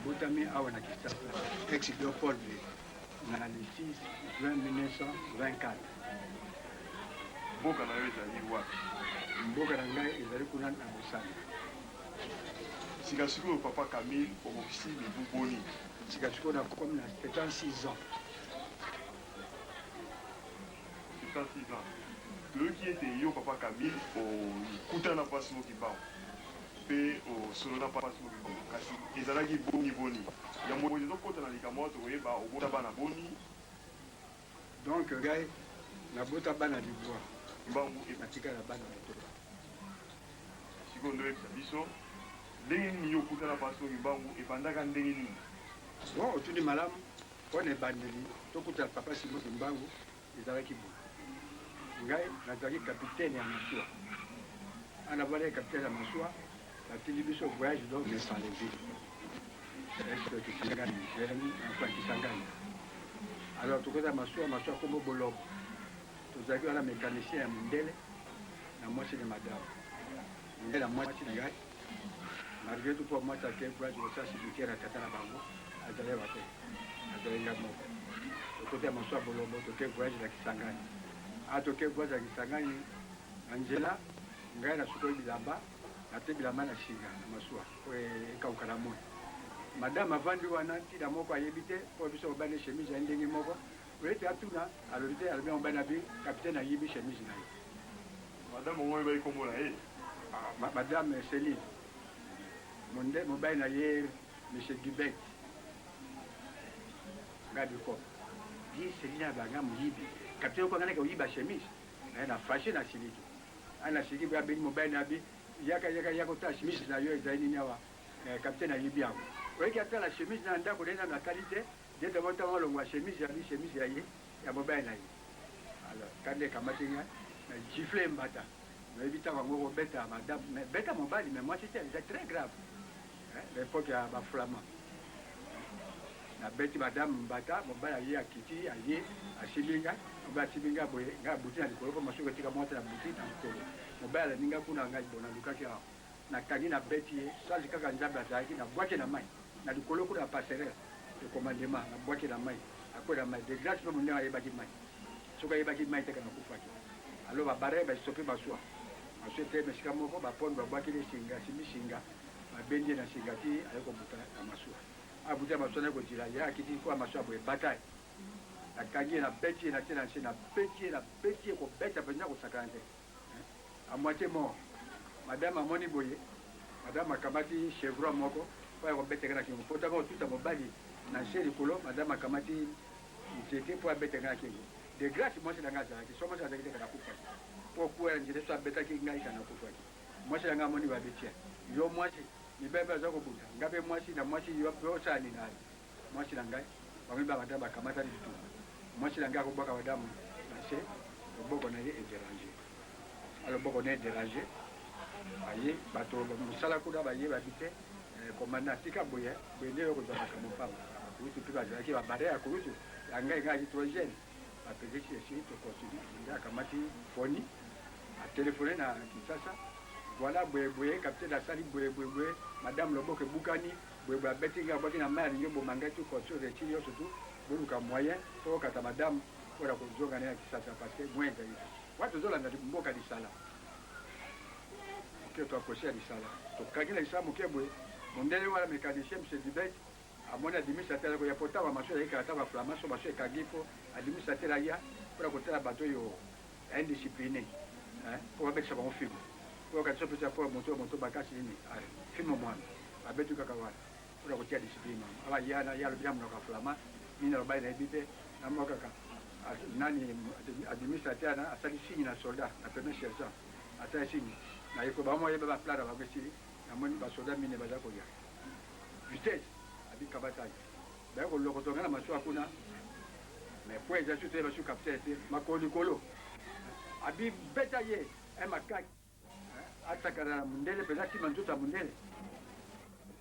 Botami awa na Kisasa, ex-Léopold na le 6 juin 1924. Mboka na yo ezali wapi? Mboka na ngai ezali kuna na Mosala. Sika sikoyo papa Camille omokisi mibu boni. Sika sikoyo na komi na 76 ans. 76 ans. Toyoki ete yo papa Camille okutana mpasi mokimbango mpe osolona mpasi mokimbango kasi ezalaki boni yango ezokota na likambo tokoyeba obota bana boni. Donc ngai nabota bana liboa mbangu natikala bana metoka sikoyo ndo yebisa biso ndenge nini yo okutana mpasi mokimbangu ebandaka ndenge nini? Bon otuni malamu mpona ebandeli tokutana papa Simoki Mbangu ezalaki boye. Ngai nazalaki capitaine ya masuwa ana vala capitaine ya masuwa batili biso voyage donc de sans les villes Kisangani. Alors tokota masuwa kombo Boloko tozalaki wana mécanicien ya mindele na mwasi na madame mindele na mwasi na ngai malgré tout pour moi take voyage kosa cimetière ya tata na bango azalaki bate azalaki nga moko tokota masuwa Boloko toke voyage na Kisangani. Atoke voyage ya Kisangani na nzela ngai nasukoyi bilamba nate bilamba na singa na masuwa po ekauka na moi. Madame avandi wana ntina moko ayebi te mpo biso kobani chemise ya ndenge moko oyete atuna alobi te alobi mobali na bi capitaine ayibi chemise na ye. Madame ongo oyebaki kombo na ye? Madame Céline mobali na ye monsieur Dubet ngai bikoko ye Céline abanga moyibi capitaine okoanganaki oyiba chemise naye na fashe na siliki ana siliki boya beni mobali na bi yaka kotala chemise na yo ezali nini awa capitaine ayibi yango oyeki atala chemise na ndako nde na qualité nde tamotama olongwa chemise ya bi chemise ya ye ya mobali na ye. Alors kande ekamati ngai na gifle mbata nayebi ntango yango kobeta madame beta mobali mais moi c'était très grave l'époque ya baflamand nabeti madame mbata mobali aye akiti aye asimbi ngai mobali asimbi ngai boye ngai abuti na likolo po masuku etika mwata na buti na likolo mobali alaninga kuna ngai bona lukaki awa nakangi na beti ye sali kaka nzambe azalaki nabwaki na mai na likolo kuna na passerelle de commandement nabwaki na mai akwela mai de grâce mpe mondenge ayebaki mai soki ayebaki mai teka nakufaki alo babare bastope masuwa eteme esika moko bapondo babwakili singa asimbi singa babendi ye na singa ti aye kobuta na masuwa abuti ya masuwa naye kozila ye akiti mpo ya masuwa boye bataille nakangi ye na beti ye natie na nse na beti ye kobeta mpenza kosakana te a moitié mort. Madame amoni boye madame akamati chevron moko po ya kobeteka na kingo po ntango otuta mobali na nse likolo madame akamati nzete po abeteka na kingo de grâce mwasi na ngai azalaki so mwasi azalaki teka nakufaki po kuwa ya nzete so abetaki ngai ka nakufaki mwasi nga moni ba betia yo mwasi ni bebe za ko buta ngabe mwasi na mwasi yo pro sani na mwasi na ngai bangi ba madaba kamata ni tu mwasi na ngai ko boka wadamu na se boko na ye déranger alors boko na déranger aye bato musala kuda ba ye ba bite komanda tika boye bende yo ko za ka mopamba utu tuka za ki ba bare ya kurutu ngai ngai hydrogène a pesé chez to construit ngai kamati foni a téléphoné na Kinshasa. Voilà, boye, capté la salle, boye, madame le boque Boukani, boye, betting à Bakina Mère, Yobo Mangatou, Kotso, et Chilio, surtout, Bouka moyen, pour que madame, pour la conjointe à Kinshasa, parce que moins de what is all on the Boka di Sala. Ok, toi, Coché di Sala. Donc, quand il est ça, mon dernier mécanicien, M. Dibet, à mon administrateur, il y a pourtant un marché avec un flamand, sur marché Kagifo, administrateur Aya, pour la côté la bateau indiscipliné, pour avec ça, on filme. Pour que ça puisse avoir mon tour bakasi ni film moi abetu kakawala pour que tu discipline aba yana ya le bien no ka flama ni no ba na bite na mo kaka nani administrateur na asali signe na soldat na premier sergent asali signe na yeko ba mo yeba ba plara ba besili na mo ni ba soldat mine ba za ko ya vitesse abi kabata ba ko loko to ngana maswa kuna mais pour ya chuter ba su capter makoli kolo abi betaye e makaki hata kana mundele pesa si manzuta mundele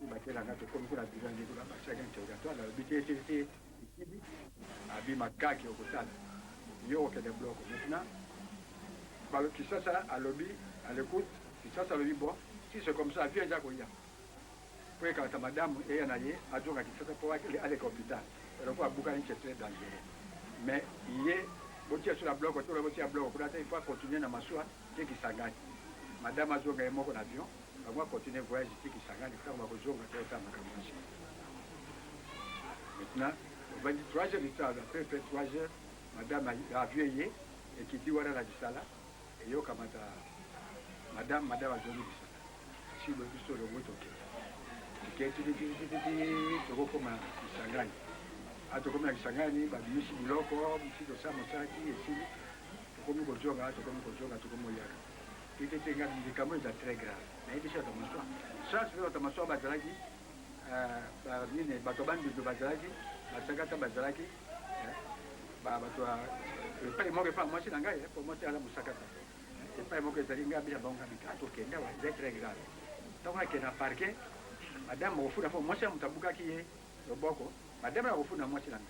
si bakela ngato comme kuna bizan ndio la bachaka interrogatoire la bitete ikibi abi makaki okutana yo ke de bloc maintenant balo Kinshasa à lobby à l'écoute Kinshasa lobby bon si c'est comme ça vient déjà koya pour que madame et anaye ajoka Kinshasa pour aller à l'hôpital alors pour Bukani c'est très dangereux mais il est botia sur la bloc tout le botia bloc pour il faut continuer na maswa qui s'engage. Madame Azoga est mort en avion, on va continuer le voyage ici qui s'engage, on va rejoindre le temps de maintenant, au 23 heures du temps, après 3 heures, madame a vieilli et qui dit voilà la Dissala, et yo kamata, madame Azoga Dissala. Si le bus sur le route, ok. Qui est tu recommande Kisangani. A tu comme la Kisangani, Babisi Biloko, Bissi de Samosaki, et si, tu comme Gojoga, tu comme Gojoga, tu comme Yaka. Il était un médicament très grave. Mais il est ça, c'est le Tamasso Bazalaki, Batoban de Bazalaki, Sagata Bazalaki, le père mort pas moi, c'est un gars, pour moi, c'est à la Moussakata. Le père mort que Zalinga, bien bon, c'est très grave. Donc, il y a un parquet, madame, au fond, moi, c'est un tabouka qui est le boko, madame, au fond, moi, c'est un gars.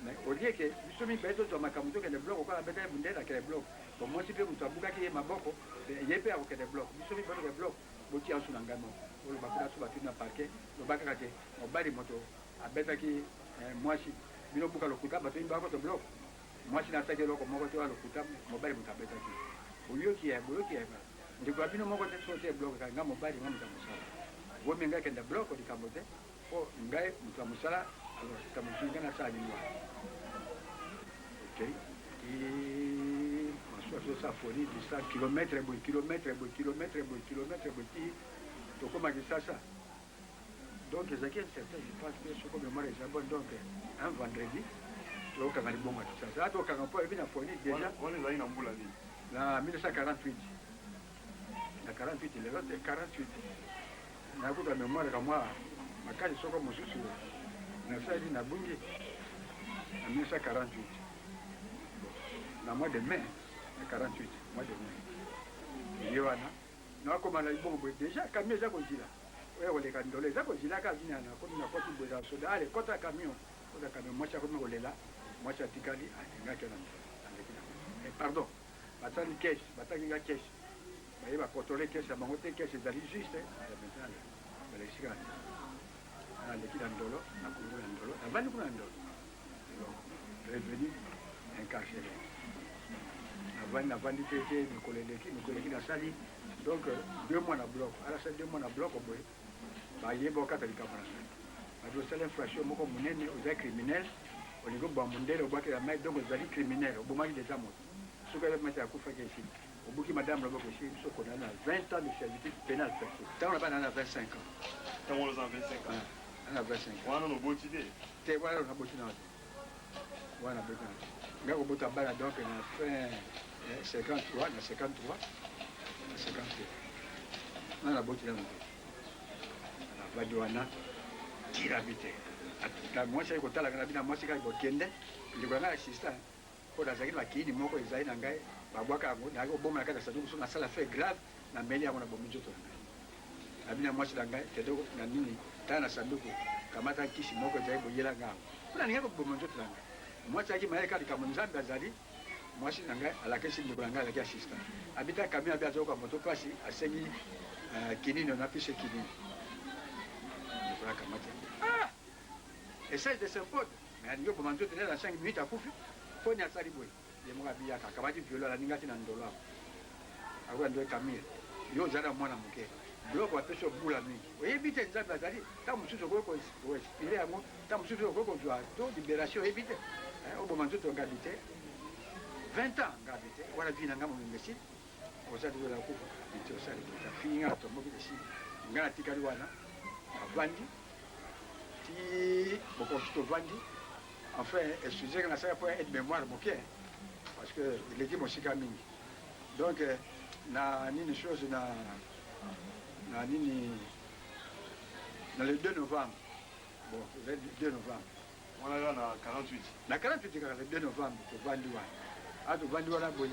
Mais au lieu que, je suis mis à Makamuto, qui est le bloc, ou pas la bataille Bundela, qui est le bloc. Bon, moi, si je suis tabouka qui est ma boko, il y a pas des blocs. Je suis mis à bloc, boti en Sunangano, ou le Bakuna Subatuna na parquet, le Bakate, au bas des motos, à Betaki, moi, si, Mino Buka le Kuta, mais il y a un bloc. Moi, si je suis là, comme moi, je suis le Kuta, mon bas, il Betaki. Au lieu qu'il y ait, je crois que mon côté sur ces blocs, quand mon bas, il m'a dit, vous m'avez dit que le bloc, il Cambote, oh, Ngaï, Moussala, alors c'est un monsieur qui a ça à l'île. Ok. Et ça folie de 100 km, donc comment dire ça? Donc, c'est certain, je pense que ce que le est bon, donc, un vendredi, donc, on a dit bon, ça, donc, on peut venir à folie déjà. On est allé dans Boulani. En 1948. La 48, il est là, c'est 48. On a beaucoup de mémoire comme moi, ma case, c'est comme monsieur, on a fait une abouille en 1948. Dans le mois de mai, 48, mois de mai. Il y a un comment la bombe déjà, camion, ça continue. Oui, on les candolés, ça continue. La cabine, on a continué de se faire. Allez, quand un camion, moi, ça comme on est là, moi, ça ticali, pardon, maintenant, une caisse, maintenant, une caisse. Il va contrôler caisse, la monter caisse, c'est d'aller juste, maintenant, dans les cigares. On a l'équipe dans l'eau, on a couvert dans l'eau, on va nous prendre dans l'eau. Revenu, incarcéré. Avant de traiter nos collègues dans Sali, donc 2 mois à bloc. Alors, c'est 2 mois à bloc, il y a beaucoup de camarades. Il y a une infraction aux criminels, au niveau de Bamundel, au Baké, donc aux alliés criminels, au moment des amours. Ce que je vais mettre à Koufa ici, au bout de Madame Robok ici, ce qu'on a 20 ans de servitude pénale. Tant on a pas 25 ans. Tant on a 25 ans. On a 25 ans. On a une bonne idée. Voilà, on a beaucoup d'idées. Voilà, mais au bout de la balle, donc, on a fait 53, 53, 53. na botila na vandi wana tira bite na mwasi ko tala kana bina mwasi ka bokende ndikanga assistant ko da zakini makini moko ezai na ngai babwaka ngo na ko bomala kata saduku so na sala fait grave na meli yango na bomi joto na ngai na bina mwasi na ngai tedo na nini tana sanduku kamata kisi moko ezai boyela ngango kuna ninga ko bomi joto na ngai mwasi aki maeka likamunzambe azali mwasi na ngai alakesi ndiko na ngai alaki assistant abita kamia abia zoka moto pasi asengi kinini na pise kinini ndiko na kamata essaye de s'impose mais alingi oboma nzoto nde na 5 minutes akufi poni asali boye ye moko abiyaka akamati violo alaningati na ndolo ako akoya ndo ekamire yo ozali na mwana moke biloko bapesi obula mingi oyebi te nzambe azali ta mosusu okoki koespire yango ta mosusu okoki kozwa to libération oyebi te oboma nzoto ngabi te 20 ans ngabi te wana vi na nga momembesi osali ola kufa bite osali boye fii nga na tomboki esi nga natikali wana avandi bokoki tovandi enfin excusez que nasala po aide mémoire moke parce que eleki mosika mingi donc na nini chose na nini na le 2 novembre bon le 2 novembre on a na 48 na 48 kaka le 2 novembre tovandi wana tovandi wana boye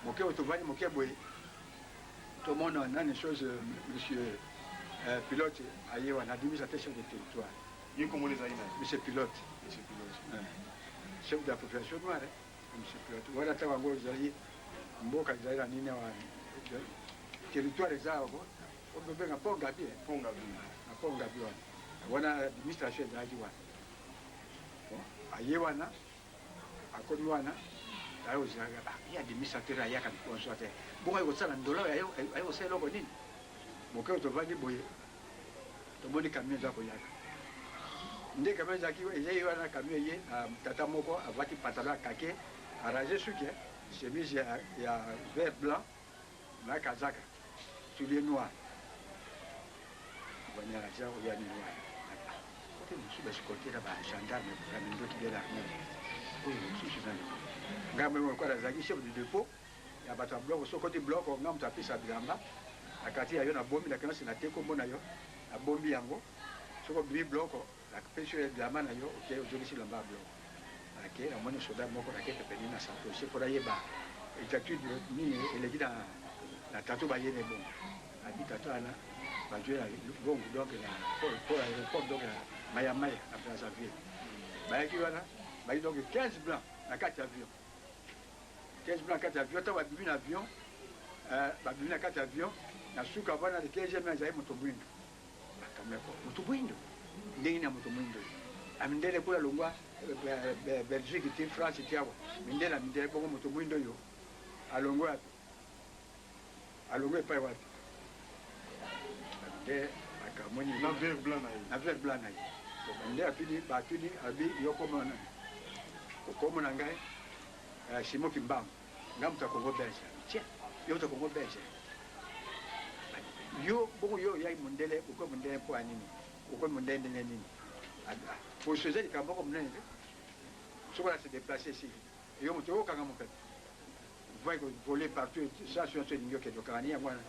moke tovandi moke boye tomona nani chose monsieur pilote aye wana adimisa te chef de territoire il comment les aïna monsieur pilote chef de la population noire monsieur pilote voilà ta wango zali mboka zali na nini wa territoire zao on peut bien ponga bien wana administration zali wana aye wana akoni wana ayo zali ba ya administrateur ayaka consulter bongo yo tsala ndola ayo selo ko nini moke to vandi boye to moni camion za ko yaka nde camion za ki ye wana camion ye tata moko avati pantalon kake arranger suki chemise ya vert blanc na kazaka soulier noir banya la ja ya ni noir kote musu ba sikotera ba gendarme pour la ndo ki de l'armée oyo musu zani ngamwe mo kwa zaki chef du dépôt ya bata bloc so côté bloc ngam tapisa bilamba akati ayo na bombi la kana sina teko mbona yo na bombi yango soko bi bloc la pesho ya bilamba na yo okay ojolisi lamba bloc ake na mwana soda moko na kete peni na santo c'est pour yeba étude ni eleki na tato ba yene bon abi tato ana ba jouer la bon donc la pour aéroport donc maya na Brazzaville ba yaki wana ba donc 15 blancs na 4 avions 15 blancs 4 avions ta ba bibi na avion ba bibi na 4 avions na suka bana de 15e na zai moto bwindo akameko moto bwindo ndenge na moto bwindo amindele kula longwa Belgique ti France ti awo mindela mindele bongo moto bwindo yo alongwa pa wapi de akamoni na vert blanc na ye nde atuni abi yokomona okomona ngai Simon Kimbangu ngamuta Congo Belge tiens yo to Congo Belge yo bongo yo yai mundele uko mundele po anini uko mundele nini pour se dire quand beaucoup mundele so va se déplacer ici et yo muto kanga mo va voler partout ça sur ce niveau que do kani amwana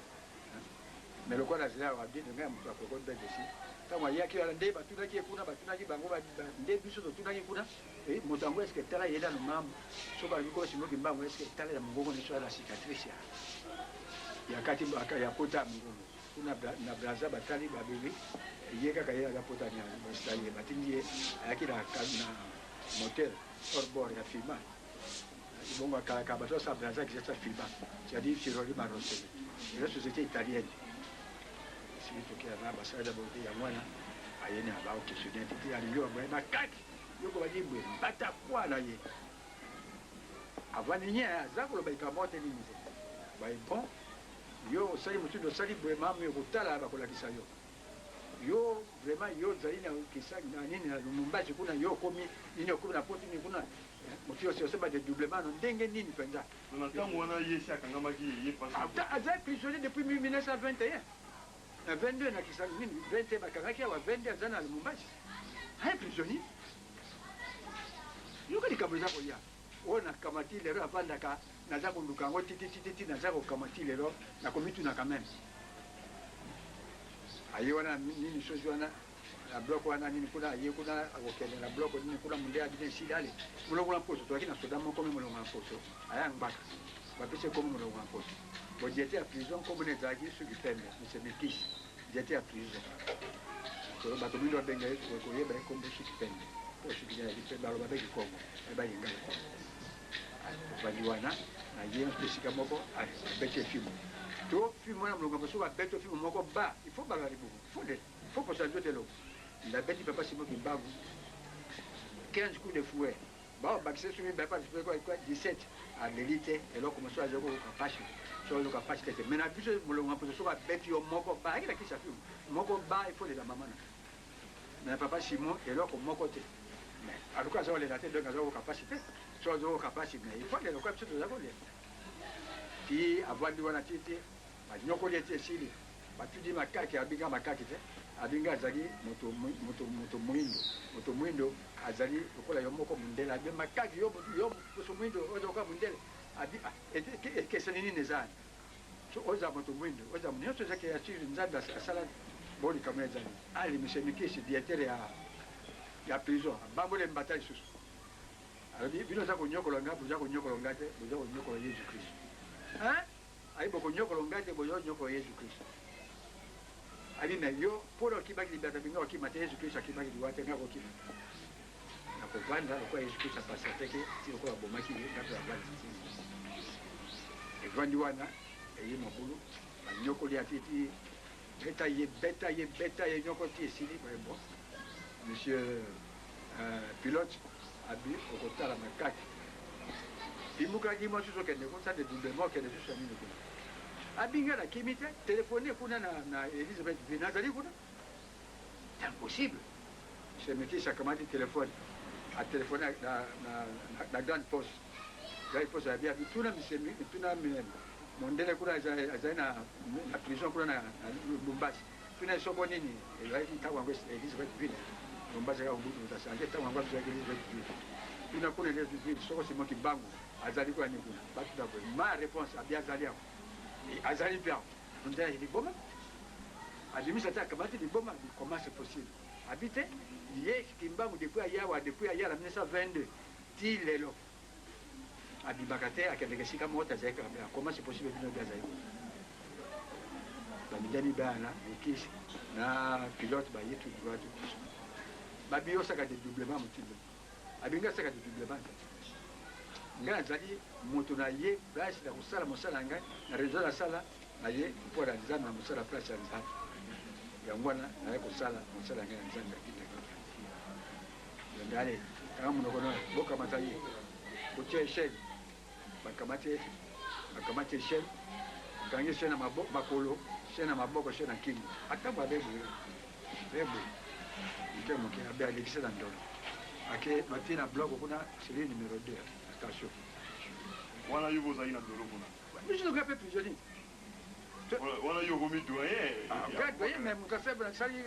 mais le quoi là là va dire ngam to Congo Belge ici kama yaki ala nde batunaki kuna batunaki bango ba nde biso to tunaki kuna motango est-ce que tala yela no mambo so ba biko Simon Kimbangu est-ce que tala ya mungongo ni so la cicatrice ya kati ya kota mungongo kuna na Brazza batali ba bebe yeka kaya ya kota nya bastali batingie akira na motel hors bord ya filma bongo kala ka bato sa Brazza qui ça filma c'est-à-dire sur le Maroc la société italienne si to kia na basada bote ya mwana ayene abao questionnaire titi aliyo bwe makati yoko bajibwe bata kwa na ye avani nya zakolo baikamote ni nze bai bon yo sali mutu do sali bwe mamu yokutala bakola kisayo yo vraiment yo zalina kisa na nini na Lumumbashi kuna yo komi nini okumi na poti ni kuna mutu yo seba de doublement ndenge nini penza na tango wana yesi akangama ki ye passe a prisonnier depuis 1921 na 22 na kisa nini 20 bakangaki wa 22 zana Lumumbashi hai prisonnier yuko likamza ko ya ona kamati lero avanda ka naza kunduka ngo titi naza ko kamati lero na komitu na quand même aye wana nini sozi wana na bloc wana nini kuna aye kuna akokende na bloc nini kuna munde abine sidale mulongo na poso to akina soda moko mulongo na poso aya ngba bapese comme mulongo na poso bo j'étais à prison comme ne zaki su kipembe monsieur Mikis j'étais à prison so bato mindo benga ko yeba ko mbo su kipembe ko su kipembe balo babeki kongo eba yenga baliwana na ye pesika moko a bete film to film wana mulongo poso ba bete film moko ba il faut bagari beaucoup il faut que ça de l'eau la bête papa c'est moi qui bague 15 coups de fouet bon baxé sur mes papa quoi 17 à l'élite et là commence à jouer au capache sur le capache que mais na plus mulongo poso so ba bête yo moko ba ila ki ça film moko ba il faut de la maman mais papa Simon et là comme moko te mais en tout cas ça les dater donc au capacité sur le capacité mais il faut de quoi tout ça voler qui avoir dit wana tete ba nyoko lete sili ba tudi makaki abinga makaki te abinga azali moto mwindo azali lokola yo moko mundela be makaki yo poso mwindo oza kwa mundela abi ke senini nezana so oza moto mwindo oza mnyoto zake ya chiri nzanda asala boli kama ezali ali msemikisi directeur ya prison bambole mbatali susu ali bino za konyokola ngapo za konyokola ngate za konyokola Yesu Kristo ayi boko konyokola ngate boyo nyoko Yesu Kristo ali na yo polo kibaki libata binga kimate Yesu Kristo kibaki liwate ngako kima na kovanda kwa Yesu Kristo pasateke sio kwa bomaki ngapo ya bali evandi wana eyi mabulu nyoko li atiti beta ye nyoko ti sili bon monsieur pilote abi okotala makaki imuka di mosu so kende ko sa de doublement kende so sami ne ko abinga la kimite téléphoner kuna na Elizabeth Binazali kuna c'est impossible c'est me qui ça comment dit téléphone à téléphoner na grande poste grande poste a bien tuna misemi tuna mondele kuna azaina na prison kuna na Lubumbashi tuna soko nini elai tawa ngo Elizabeth Binazali Lubumbashi ka ubutu za sanje tawa ngo Elizabeth Binazali tuna kuna Elizabeth soko simo kibango azali kwa ni kuna batu da ma réponse a bien azali ako azali bien on dirait il est bon adimi ça comment il est bon comment c'est possible habité hier kimbangu depuis ayala 1922 ti lelo abibakate akendekesika mota zaika comment c'est possible bino gaza iko bamidani bana ikisi na pilote ba yetu droit babio saka de doublement mutindo abinga saka de doublement nga zali moto na ye place la kusala mosala ngai na réseau la sala na ye pour la nzana mosala place ya nzana ya ngwana na ye kusala mosala ngai nzana kitaka ndale kama mnokono boka matayi boche sheni bakamate sheni kangi sheni maboko makolo sheni maboko sheni kingi akaba bebu ndemo ke abe alekisa na ndolo ake batina bloc kuna série numéro 2 attention wana yo bozali na ndolo kuna mais je ne peux plus prisonnier wana yo komi doyen doyen même ka fait sali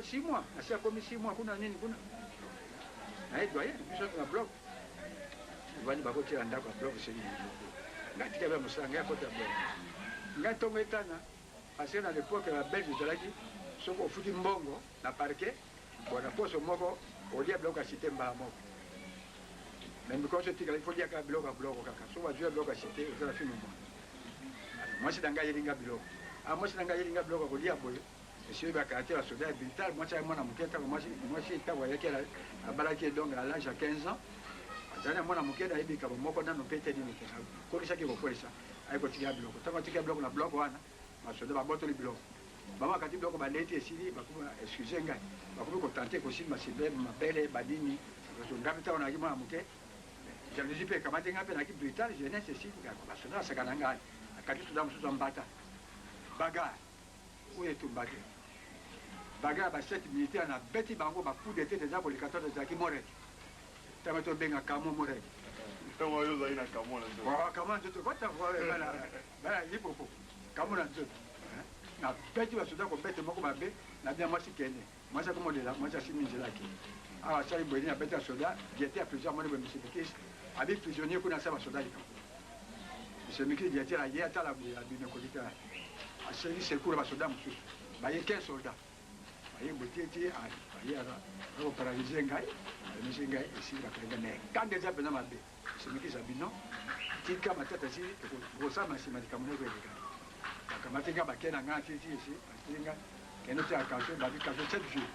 6 mois asa komi 6 mois kuna nini kuna ay doyen biso na bloc wani bako tira ndako bloc série ngati ka ba musanga ya kota bloc ngato metana parce que à l'époque la belge zalaki soko futi mbongo na parquet bona poso moko olia bloc a cité mba moko mais because il faut dire que bloc kaka so wa jua bloc a cité za film moi c'est danga yelinga bloc moi c'est danga yelinga bloc ko lia boyo monsieur ba caractère soda vital moi c'est mwana muketa moi c'est tawa yake la abalaki donc à l'âge à 15 ans azana mwana muketa ibika moko na no pete ni muketa ko lisaki ko polisa ay ko tiga bloc tama tiga bloc na bloc wana masoda ba boto li bloc mama kati bloc ba leti esili bakuma excusez ngai bakuma ko tenter ko silma sibe mabele badini ko ngapita ona ki mwana muke j'avais dit que quand on a dit brutal jeunesse ici la soda sakananga akati soda mususu mbata bagarre où est tout bagarre bagarre ba 7 militaires na beti bango ba coup d'état déjà pour les 14 de Zaki Moret tamato benga kamo Moret tamo yo zaina kamo na ndo kamo ndo kota bala lipopo kamo na ndo na beti ba soda ko beti moko mabe na bien moi sikene moi ça comme de là moi ça siminje là ki ah ça il boyina beti soda j'étais à plusieurs mois de monsieur Bekis avec prisonnier kuna saba soda ika monsieur Bekis j'étais là hier à la binokolika a servi secours ba soda mususu baye 15 soldats baye botiti baye ala paralyser ngai monsieur ngai ici la président mais quand déjà bena mabe c'est miki sabino tika matata si ko sama si matika mune ko dika kama tinga bakena ngati ici tinga keno ta kaso ba kaso 7 jours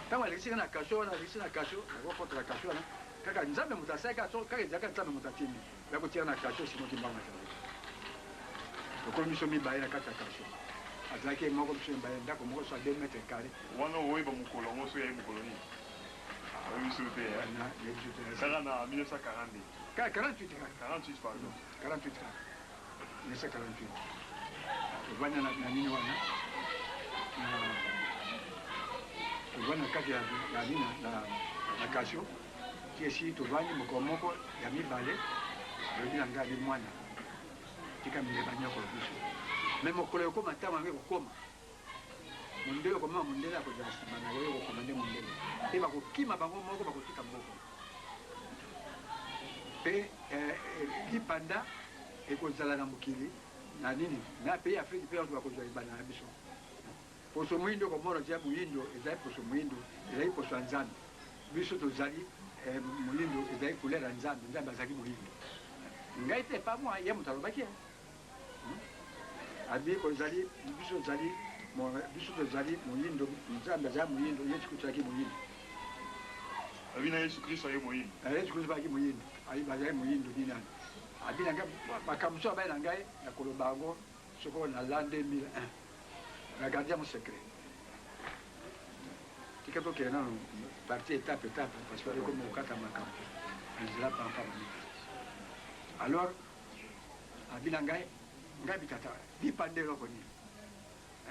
tant wale sina kaso na sina kaso na ko kontra kaso na kaka nzambe mutaseka so kaka zaka nzambe mutatimi ya kutia na kaso simo kimbanga sa ko miso mi baye na kata kaso azaki moko miso baye ndako moko so 2 mètres carrés wana oyiba mukolo ngoso ya mukolo ni oui s'il vous plaît ça na 1940 48 pardon 48 1948 wana na nini wana wana kati ya nini na kasho kiesi tovani mokomoko ya mibale lobi na ngai mwana tika milebanya ko biso mais mokolo yoko matama ngai kokoma mundelo koma mundelo akozala sima na yo kokomande mundelo pe bakokima bango moko bakotika mboko pe lipanda ekozala na mokili na nini na pays Afrique pe bakozala libana na biso poso mwindo komona tia muyindo ezali poso mwindo ezali poso ya nzambe biso tozali muyindo ezali couleur ya nzambe nzambe azali muyindo ngai te pa moi ye moto alobaki abi kozali biso tozali muyindo nzambe azali muyindo yesu kristo azali muyindo abi na yesu kristo aye muyindo yesu kristo azali muyindo ayi bazali muyindo ni nani abi na ngai makambo so abai na ngai na koloba yango soko na l'an 2001 na gardien mon secret tika to kena partie étape parce que comme au kata makambo nzela pa pa alors abina ngai bitata di pande loko ni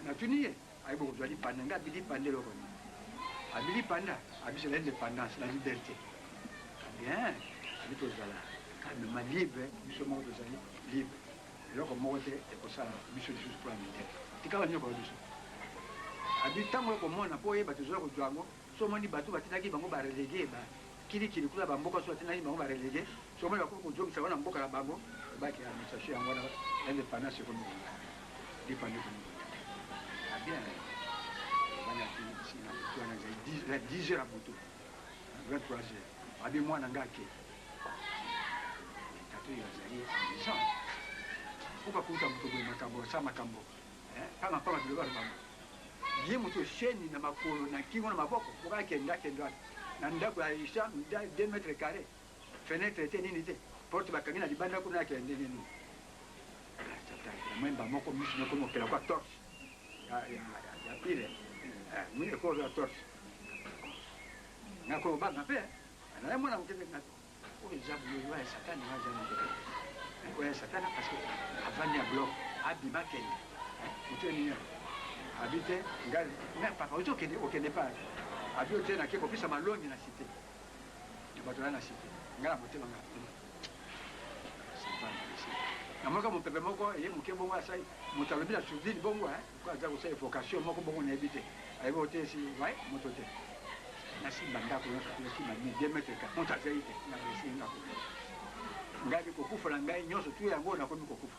na tuniye aibo ko di pande ngai di pande loko ni abili panda abise l'indépendance la liberté bien abito zala calme libre biso mo to zali libre loko mo te e ko sala biso juste pour la militaire tika banyo ko biso abi tango ko mona po yeba tozwa ko jwango so moni batu batinaki bango ba relégué ba kili kula ba mboka so batinaki bango ba relégué so moni ko jogi sa wana mboka la bango ba ki administration yango na indépendance ko mo di pande ko abi bana ki sina to na 10 heures à butu 23 heures abi mwana ngake tato ya zali ça uka kuta mtu kwa makambo sama makambo kama bila bango ye moto sheni na makolo na kingo na maboko poka kenda na ndako ya isha 2 mètres carrés fenêtre était nini te porte bakangina libanda kuna kende nini mwemba moko misu nako mokela kwa torche ya pile mwile ko ya torche ngako banga pe na mwana mkende na ko jabu yo ya satani wa jabu ko ya satani parce que avant ya bloc abima kende mtu ni habite ngali na papa ozo kende okende pa abio tena ke kopisa malongi na cité ni bato na cité ngala motema ngala na moka mo pepe moko ye muke bongo asai motalobi la surdine bongo ko aza ko sa vocation moko bongo na ebite aibo te si ouais moto te na si banda ko na si mani 2 mètres ka monta zaite na besi ngako ngali ko kufa ngai nyoso tu yango na ko mi ko kufa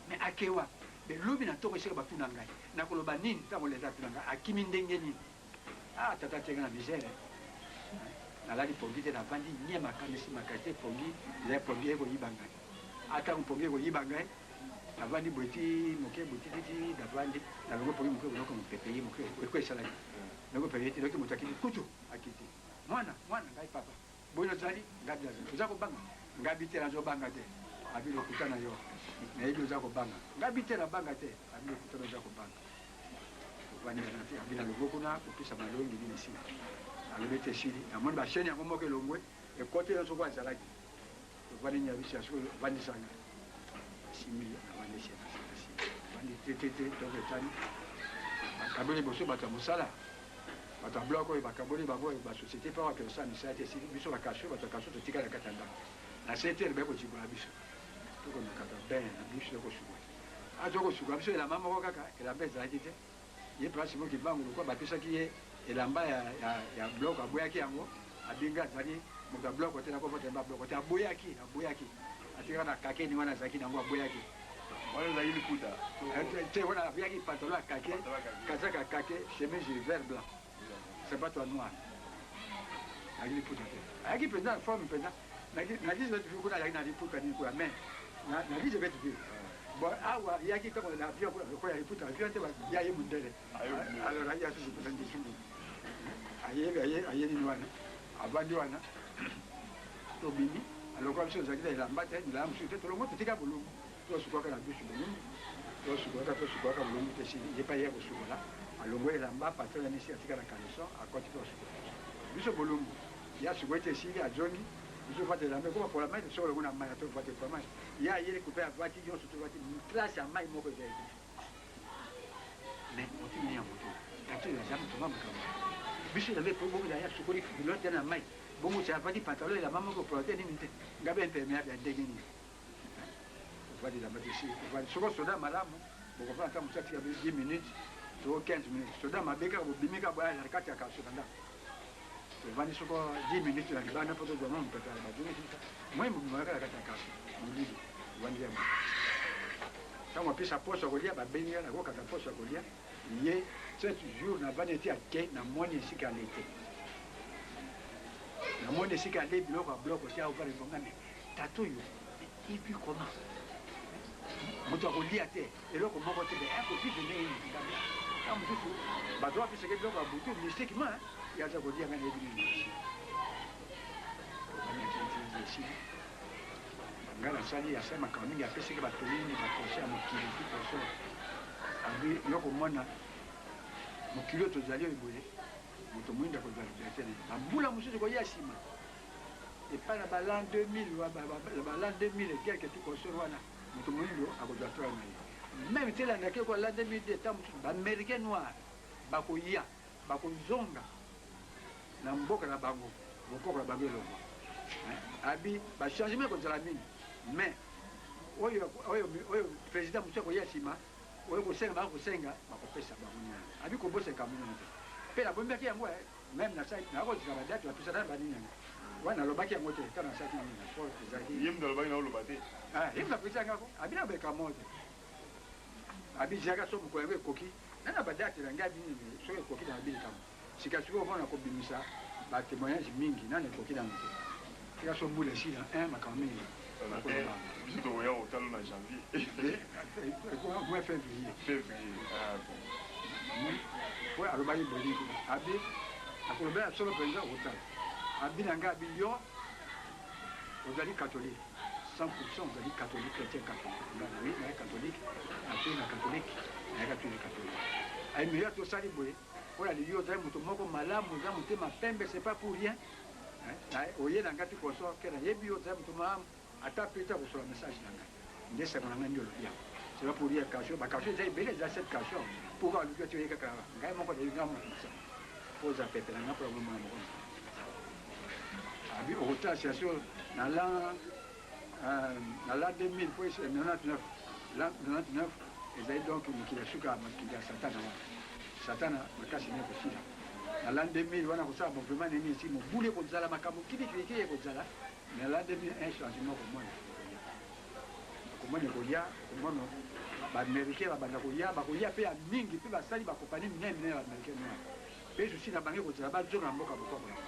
mais akewa de lobi na toko sika batu na ngai na koloba nini tango leta tu na ngai akimi ndenge nini tata tenga na misère na lali pongi te na vandi nyema kamisi makate pongi le pongi eko yibanga ata pongi eko yibanga na vandi boti moke boti titi da vandi na longo pongi moke ko pepe yi moke ko esala longo pepe ti loki mutaki kutu akiti mwana ngai papa boyo zali ngabi za ko banga ngabi te na zo banga te abilo kutana yo na hiyo za ko banga ngabi te na banga te abilo kutana za ko banga vandi na te abila loboko na kupisa malongi ni sima alobete shiri amoni ba sheni yango moko elongwe ekote yo soko azalaki vandi nyabisha soko vandi sanga simi vandi shena vandi tete donc tani bakaboli boso bata musala bata bloko bakaboli babo ba société pa que ça ni ça était si biso ba kasho bata kasho to tika la katanda na setere beko chibula biso to ko nakata ben na biso ko shugo ajoko shugo biso la mama ko kaka la beza akite ye place mo ki bango ko ba pesa ki ye elamba ya bloc aboyaki yango abinga zali moka bloc tena ko vote ba bloc ta aboyaki atika na kakeni wana zaki nango aboyaki wala il puta. Tu vois, il y a qui pantalon à caquet, casaque à caquet, chemise vert blanc. C'est pas toi noir. Il puta. Il y a qui forme pendant. Nadi zetu kuna ya inalipuka ni kwa men. Nadi zetu vile. Bon awa ya ki kama na pia kwa ya liputa pia nte ya yeye mundele. Alors ya sisi tutandi sungu. Aye ni wana. Abandi wana. To bini. Alors kwa sio zakida ila mbate ila msute to longo tika bulu. To suko kana bisu bulu. To suko ka bulu tesi je pa ya suko la. Alongo ila mbapa to ya nisi atika na kaleso akoti to suko. Bisu bulu. Ya suko tesi ya Johnny. Je vois de la main, comment pour la main, sur le monde à marathon, voiture pour main. Il y a hier coupé à voiture, surtout voiture, une classe à maille, moi que j'ai été. Mais, on dit, il y a un moto. Quand tu l'as jamais trouvé, Bicho, il avait pour beaucoup d'ailleurs, je connais, il l'autre à maille. Bon, c'est à partir pantalon, la maman qui protège, il y a un perméable à dégainer. On va dire la main ici. On va dire, ce soldat, madame, on va attendre 10 minutes, 15 minutes. Soldat, ma béca, vous bimika, la carte à cacher là. Vani soko 10 minutes na libana poto za mama mpata baduni moi mwaka kata kasi mulidi vani ya kama pesa posa kolia babenga na koka posa kolia ye 7 jours na vani ti ake na moni sika lete na moni sika le bloco ti au pare ngane tatuyo et puis comment moto kolia te eloko moko te be ako ti venir ngame kama mtu bato api seke bloco abutu mystiquement il y a des gens qui ont été ici. Ngala sali ya sema kama mingi apesi ke batolini bakosha mokili tout ça. Abi yoko mona mokili tozali ebole. Moto mwinda ko zali. Ambula mususu ko yashima. Et pas la balan 2000 ou la balan 2000 et quelque tout ko sorwana. Moto mwindo akozwa toa ngai. Même tela na ke ko la 2000 de temps ba américain noir bakoya bakozonga na mboka na bango mokoko na bango elongo abi ba changement kozala mingi mais oyo président mosusu akoya nsima oyo kosenga bakopesa bango nyana abi koboseka monene te mpe nabombaki yango même na site nakozika badate bapesana na banini yango wana nalobaki yango te ta na site nini na sport ezalaki yembi nalobaki na oloba te yembi napesa ngako abi nabeka mo te abi jaka so mokolo yango ekoki nana badate na ngai binini soki ekoki na babilikamo sika sikoyo mpona kobimisa batémoignage mingi nani ekoki nango te tika so mbula esila makambo mingi biso tokoya kotalo na janvier mois février po alobaki boliki abi akolobela solo mpenza okotala abi na ngai abi yo ozali catholique 100% ozali catholique chrétien catholique oui naye catholique atoyi na catholique nayaka toyi catholique ayi meya tosali boye pour aller yo ozali moto moko malamu oza motema pembe c'est pas pour rien oye na ngai ti koso kena yebi yo ozali moto malamu ata peta kosola message na ngai nde sango na ngai ndi olobi yango c'est pas pour rien cachot bacachot eza ebele eza 7 cachot pourquoi oluki oti oye kaka ngai moko delinga mokisa po oza pepe na ngai mpo yamomona moko abi okotala situation na l'an 2000 po 99 ezali donc mokili ya suka mokili ya satana wana satana makasi ne kosila na l'an 2000 wana kosala mouvement nini esi mobulu ekozala makambo kilikiliki ekozala na l'an 2000 un changement komona ekolia komona baaméricain babanda koya bakoya mpe ya mingi mpe basali bakompani minene ya baaméricain noir mpe susi na bango ekozala bazonga mboka bokoko yango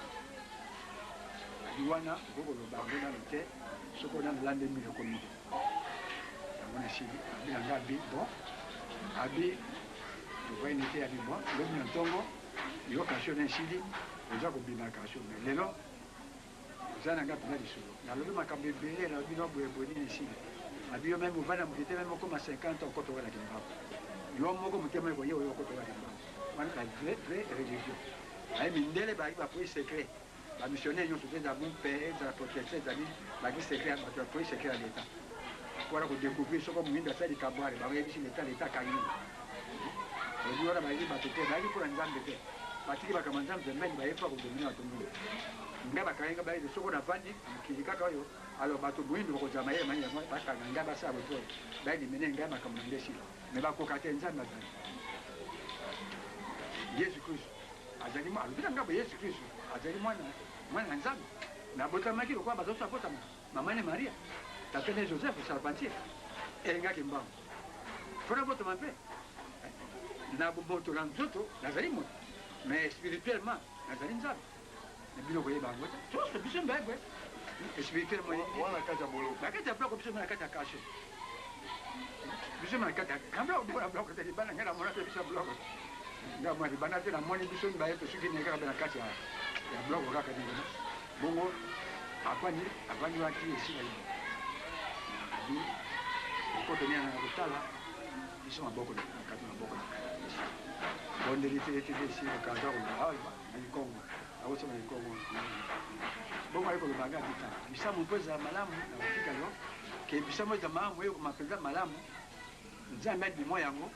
wana okokoloba yango nano te soki onano l'an 2000 ekomi te yango na esili abi na nga abi bon abi tokoyi nete ya bibwa lobi na ntongo yo kasio na esili oza kobima na kasio me lelo oza na nga mpena lisolo nalobi makambo ebele nalobi no boyeboye nini esili abi yo meme ovanda mokete meme okoma 50 ans okotokolaki mbango yo moko motema ekoye oyo okotokolaki mbango wana la vraie religion aye mindele baki bapoyi secret bamissionnaire nyonso te eza bompe ezala protection ezali baki secret bato bapoyi secret ya leta mpona kodécouvrir soko moyindo asali kabware bakoyebisi leta akangi oyebi wana bayeli bato te bayeli mpona nzambe te batiki bakama nzambe pembeni bayebi mpa kodomine bato mingi ngai bakangenga bayeli soko navandi mokili kaka oyo alors bato moyindo bakozala mayele mayele yango bakanga ngai basala botoyo bayeli mene ngai makambo na nde esila me bakoka te nzambe azali yesu kristu azali alobi na ngambo yesu kristu azali mwana nzambe nabotamaki lokola bazoso abotama mama ne maria tatene joseph charpentier elingaki mbango fona moto mabe na bomoto na nzoto nazali moto mais spirituellement nazali nzambe na bino koyeba yango te toso biso mbebwe spirituellement wana kati ya boloko bakati ya bloko biso na kati ya kashe biso na kati ya bloko bona bloko te libana ngala mona te biso bloko nga mwa libana te na moni biso mbaye to suki ne kaka na kati ya bloko kaka ni bongo avandi waki esila hivi abi kotonia na kutala biso maboko na kati maboko na bonde litete kaza ko alba na Kongo awoso na Kongo bongo ayiko baga bita bisamo mpoza malamu na kufika yo ke bisamo za malamu yo mapenza malamu nzambe adi moya yango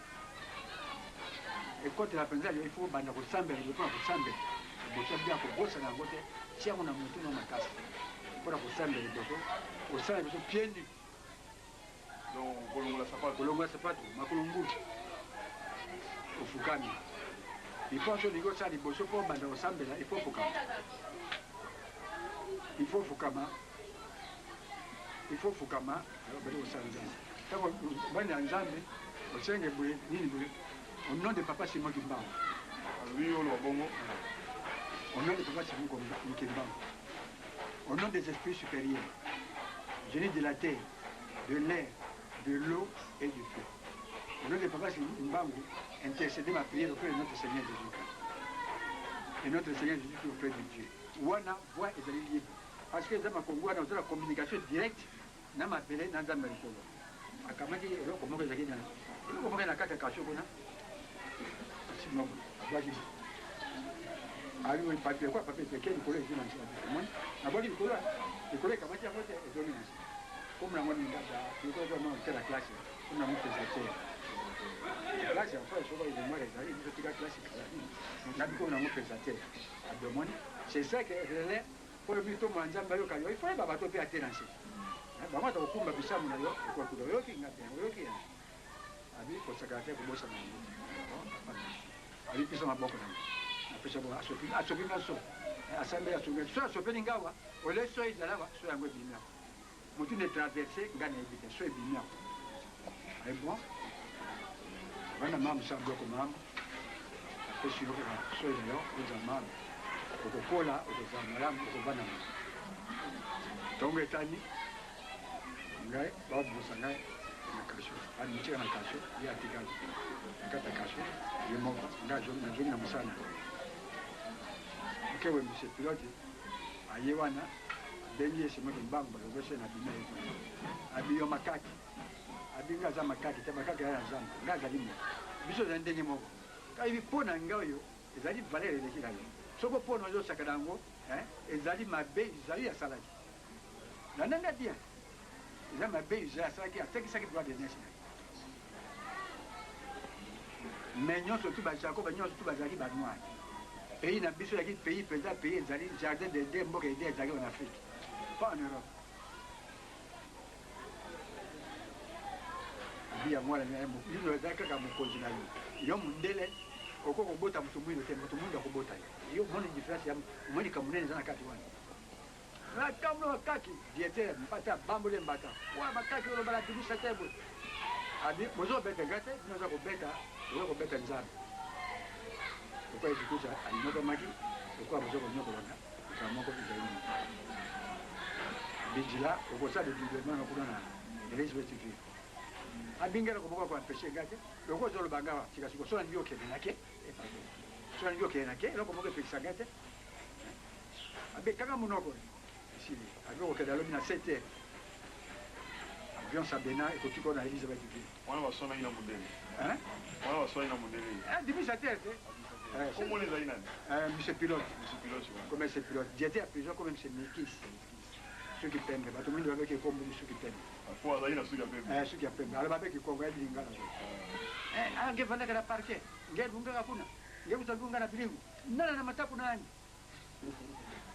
ekote la penza yo ifo banda kusambela ndipo kusambela bocha bya kugosa na ngote chiango na mutu na makasi pour kusambela ndipo osala biso pieni donc kolongola sapato makulungu ofukami il faut que les gens liboso pour banda osambela il faut fukama bali osanza tako bani anzambe osenge bwe nini bwe au nom de papa Simon Kimbangu oui on le bongo au nom de papa Simon Kimbangu au nom des esprits supérieurs génie de la terre de l'air de l'eau et du feu au nom de papa Simon Kimbangu intercéder ma prière auprès de notre Seigneur Jésus-Christ et notre Seigneur Jésus-Christ auprès de Dieu wana voix et allez libre parce que dans ma Congo on a la communication directe na mapele na nzambe likolo akamaki eloko moko ezaki na eloko moko na kati ya kasho kuna asimoko abwaki ali papier kwa papier peke likolo ezina nzima moni abwaki likolo ekamaki yango te ezomi na comme na moni ndada likolo kwa mona tela classe comme na mona pesateur classe en fait soba ile mwana ezali biso tika classe na biko na mona pesateur abomoni c'est ça que relais pour le bito mwanzamba yo kayo il faut ba bato pe atenanse bamata okumba bisamu nayo kwa kudoyoki ngapi yoki abi ko sakate ko bosa na abi pisa maboko na pesa bo asopi ngaso asambe asopi ngawa ole so izalawa so yango bimia mutu ne traverser ngane ebite so bimia ay bon bana mamu sambo ko mamu apeshi ko so izalawa ko zamana ko kola ko zamala ko bana tonge tani ngai babu musangai na kasho ani mchika na kasho ya tigaji kata kasho yemo ngajo na joni na musana kewe mse pilote ayewana benye shimo mbamba yobeshe na bina yetu abiyo makaki abinga za makaki te makaki ya zamba ngaza limo biso za ndenye moko kai bipona ngayo ezali valere de kila yo soko pona yo sakadango ezali mabe ezali ya saladi na nanga dia ils ont bien usé ça qui a fait ça qui doit devenir mais nous surtout bah Jacob nous surtout bah Zaki bah noir pays na biso ya pays présent pays Zali jardin de Dembo et des Zaki en Afrique pas en Europe bien moi la même il le Zaki comme continent yo mundele oko kobota mtumwino te mtumwino kobota yo moni différence ya moni kamunene sana kati wani na kamlo kaki diete mpata bambole mbata wa makaki lo bala tibisa tebo adi mozo beta gate noza ko beta nzambe ko ezikuza alinoka maki ko mozo ko nyoko lona kama ko bizaini bijila ko sa de diblement ko na Elizabeth TV abingera ko boko ko peshe gate loko zo lo banga chikasiko so ndio kenake so ndio kenake loko boko pesha gate abe kaka munoko avion au Lobby na 7h. Avion Sabena et quand tu connais Elisabeth Dupuis. On va sonner une modèle. Hein? On va sonner une modèle. Ah, demi sa tête. Comment les aïnas? Monsieur pilote. Monsieur pilote. Comment c'est pilote? J'étais à plusieurs comme c'est Mikis. Ceux qui t'aiment, bah tout le monde avec les combos ceux qui t'aiment. Faut aller dans ceux qui appellent. Ceux qui appellent. Alors avec les combos ils ngala. Ah, ngefanya kana parquet. Ngebunga hakuna. Ngebutabunga na bilingu. Nana na mataku nani?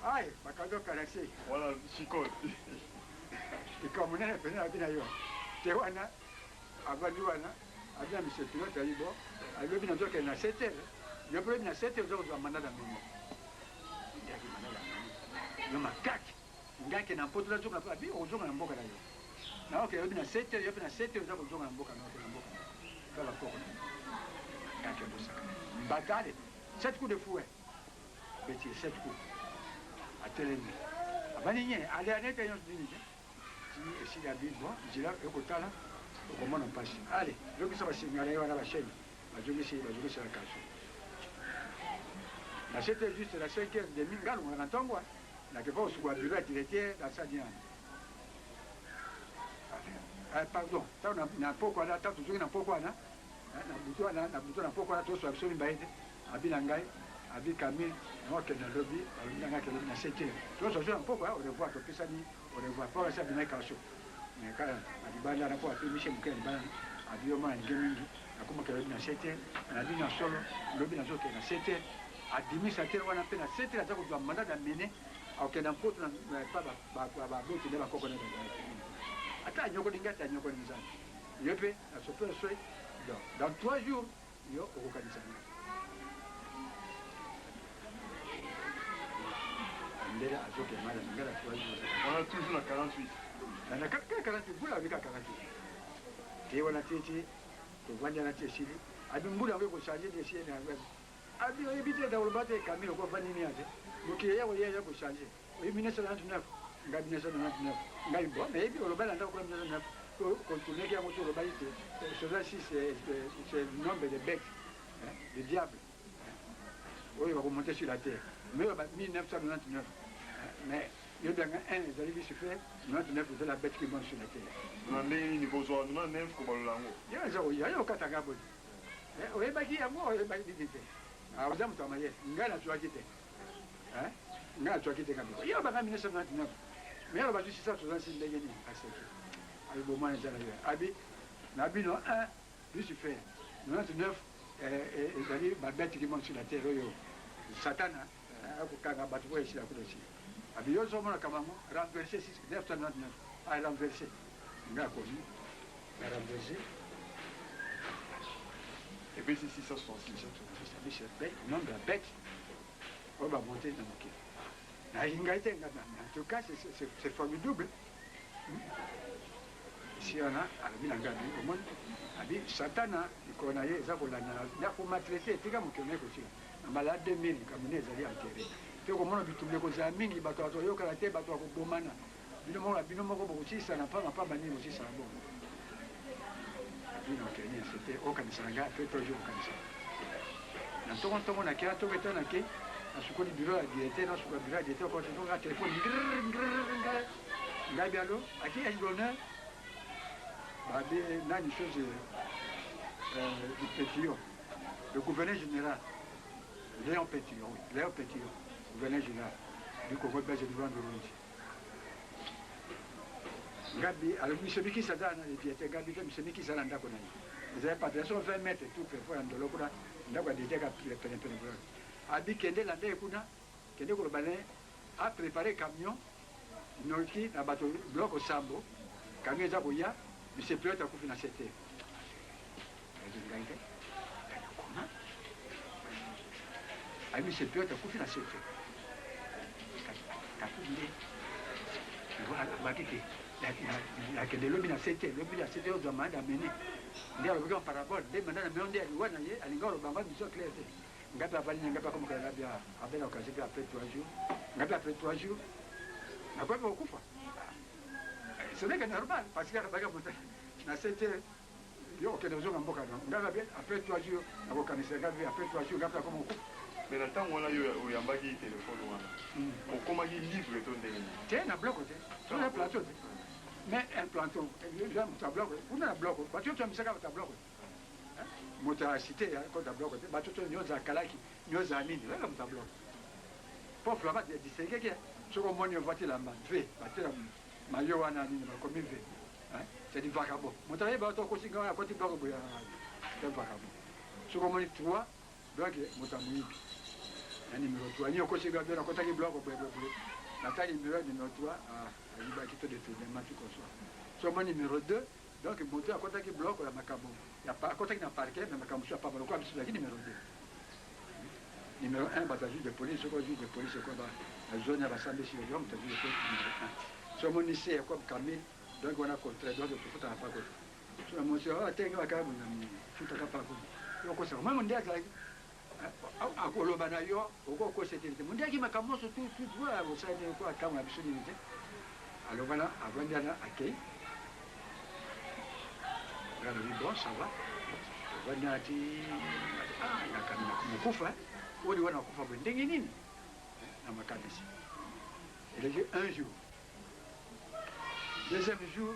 Ai, bakazo karase. Voilà, chicot. Ikamuna na pena bina yo. Tewana abaliwana abia monsieur pilote alibo. Alibi na zoke na 7h. Le problème na 7h zo za manada mimi. Yaki manada mimi. Yo makaki. Ngake na poto la zoka abi ozonga na mboka la yo. Na okay, alibi na 7h, yo na 7h zo zonga na mboka na mboka. bataille 7 coups de fouet petit 7 coups à télé abani nye ale anete yon dini si la bi bon jila ekotala comment on passe allez le qui ça va signaler wana la chaîne la journée c'est la cache la c'était juste la 5h de mingalo on entend la que pas sur bureau directeur dans ça dit pardon ça na pourquoi là tant toujours na pourquoi na buto na pourquoi to so absolument baide abina ngai abi Camille moi que dans lobby na que na 7h to so na pourquoi on revoit to pisa ni on revoit pas ça bina cache mais quand adibanda na kwa pe Michel Mukeli bana abiyo ma ngemingi akuma que na 7h na bina solo lobby na zo que na 7h adimi sa terre wana pe na 7h aza ko doit mandat d'amener ok dans côte na pas ba bote de ba kokona ata nyoko dinga ta nyoko nizana yepe na sope soy dans 3 jours yo okokanisa ndela azoke mala ngala 3 jours on a toujours la 48 na 48 bula avec 48 te wana tete to vanya na teshili abi mbula ngeko changer de chien na abi ebite da ulbate kamilo kwa fani ni ate mukiye yako yeye ko changer oyi 1999 ngabi 1999 ngabi bon mais ebi olobala ndako kwa 1999 contourner kia moto olobali c'est c'est le nombre de bêtes de diable oyi va remonter sur la terre mais 1999 mais il y a un des arrivés se fait 99 de la bête qui monte sur la terre on a né niveau zo on a neuf ko balango ya zo ya yo katanga bodi oyi baki yango oyi baki dite ah vous avez travaillé ngana tu akite ngana tu akite kabisa yo baka 1999 mais on va juste ça sur un site ndenge ni aseki ali boma nzala yo abi na bino 1 Lucifer 99 ezali ba bête qui monte sur la terre yo satana akukanga batu bo esila kulosi abi yo zo mona kama renverser 999 a renverser ngako ni renverser et puis c'est 666 c'est bête nom de la bête on va monter dans le en tout cas c'est formidable si on a abi nanga au monde abi satana ikona ye za kolana na ko maltraiter tika mukene ko sika malade 2000 kamune ezali enterré te ko mona bitumbe ko za mingi bato bato yo kala te bato ko bomana bino moko bokutisa na pa bani bokutisa bon bino kenya c'était au kanisanga fait toujours au kanisa na tongo na kia to betana ke na sukoli bureau ya directeur na sukoli bureau ya directeur ko to ga téléphone ngabi allo aki est l'honneur babe nani chose du Pétillon le gouverneur général Léon Pétillon oui Léon Pétillon gouverneur général du Congo belge du Rwanda Burundi ngabi alors monsieur qui sadana le directeur ngabi que monsieur qui sadana ndako nani vous avez pas de 20 mètres tout fait pour ndolo kuna ndako directeur ka pene abi kende la ndé kuna kende ko balé a préparé camion noki na bato bloc au sambo camion za boya monsieur pilote a kufi na sete abi monsieur pilote a kufi na sete kapinde voilà bakike la kende lobi na sete o doit amener ndio alikuwa parabole de mandana meonde aliwana ye alingalo bamba mission claire ngapi avali ngapi kama kana bia abena okazipi après 3 jours ngapi après 3 jours na kwa hivyo ukufa c'est vrai que normal parce que kabaka monta na c'était yo okenezo ngamboka ngapi après 3 jours na kwa kanisa ngapi après 3 jours ngapi kama ukufa mais na tango wana yo oyambaki téléphone wana okomaki livre to ndenge tena bloco te sur le plateau mais un planton j'aime ta bloc on a bloc parce que tu as mis ça dans ta bloc mota cité quand ta bloc ba tout nyoza kalaki nyoza nini là comme ta bloc pour flama de distinguer que ce qu'on monte voiture là v batela mayo wana nini ba comme v c'est du vagabond mota ba to ko singa ko ti bloc boya c'est vagabond ce qu'on monte 3 bloc mota muibi na numéro 3 ni ko singa bien ko ta ki bloc boya la taille numéro 3 il va quitter des tournements tout comme ça ce mon numéro 2 donc monter à côté qui bloque la macabo il y a pas à côté qui n'a parquet mais macabo soit pas quoi c'est la numéro 2 numéro 1 bataille de police quoi juge de police quoi la zone à l'assemblée sur l'homme tu dis que ce mon lycée comme Camille donc on a contrat donc il faut pas quoi sur mon monsieur ah tenga macabo tout à pas quoi donc ça même on dit akoloba na yo okokosete te mundiaki makambo so tu wa osani ko atanga biso ni te alobana avandana akei ngalo ni bon ça va avandana ti nakamina kumukufa odi wana kufa bwendenge nini na makanisi il est un jour deuxième jour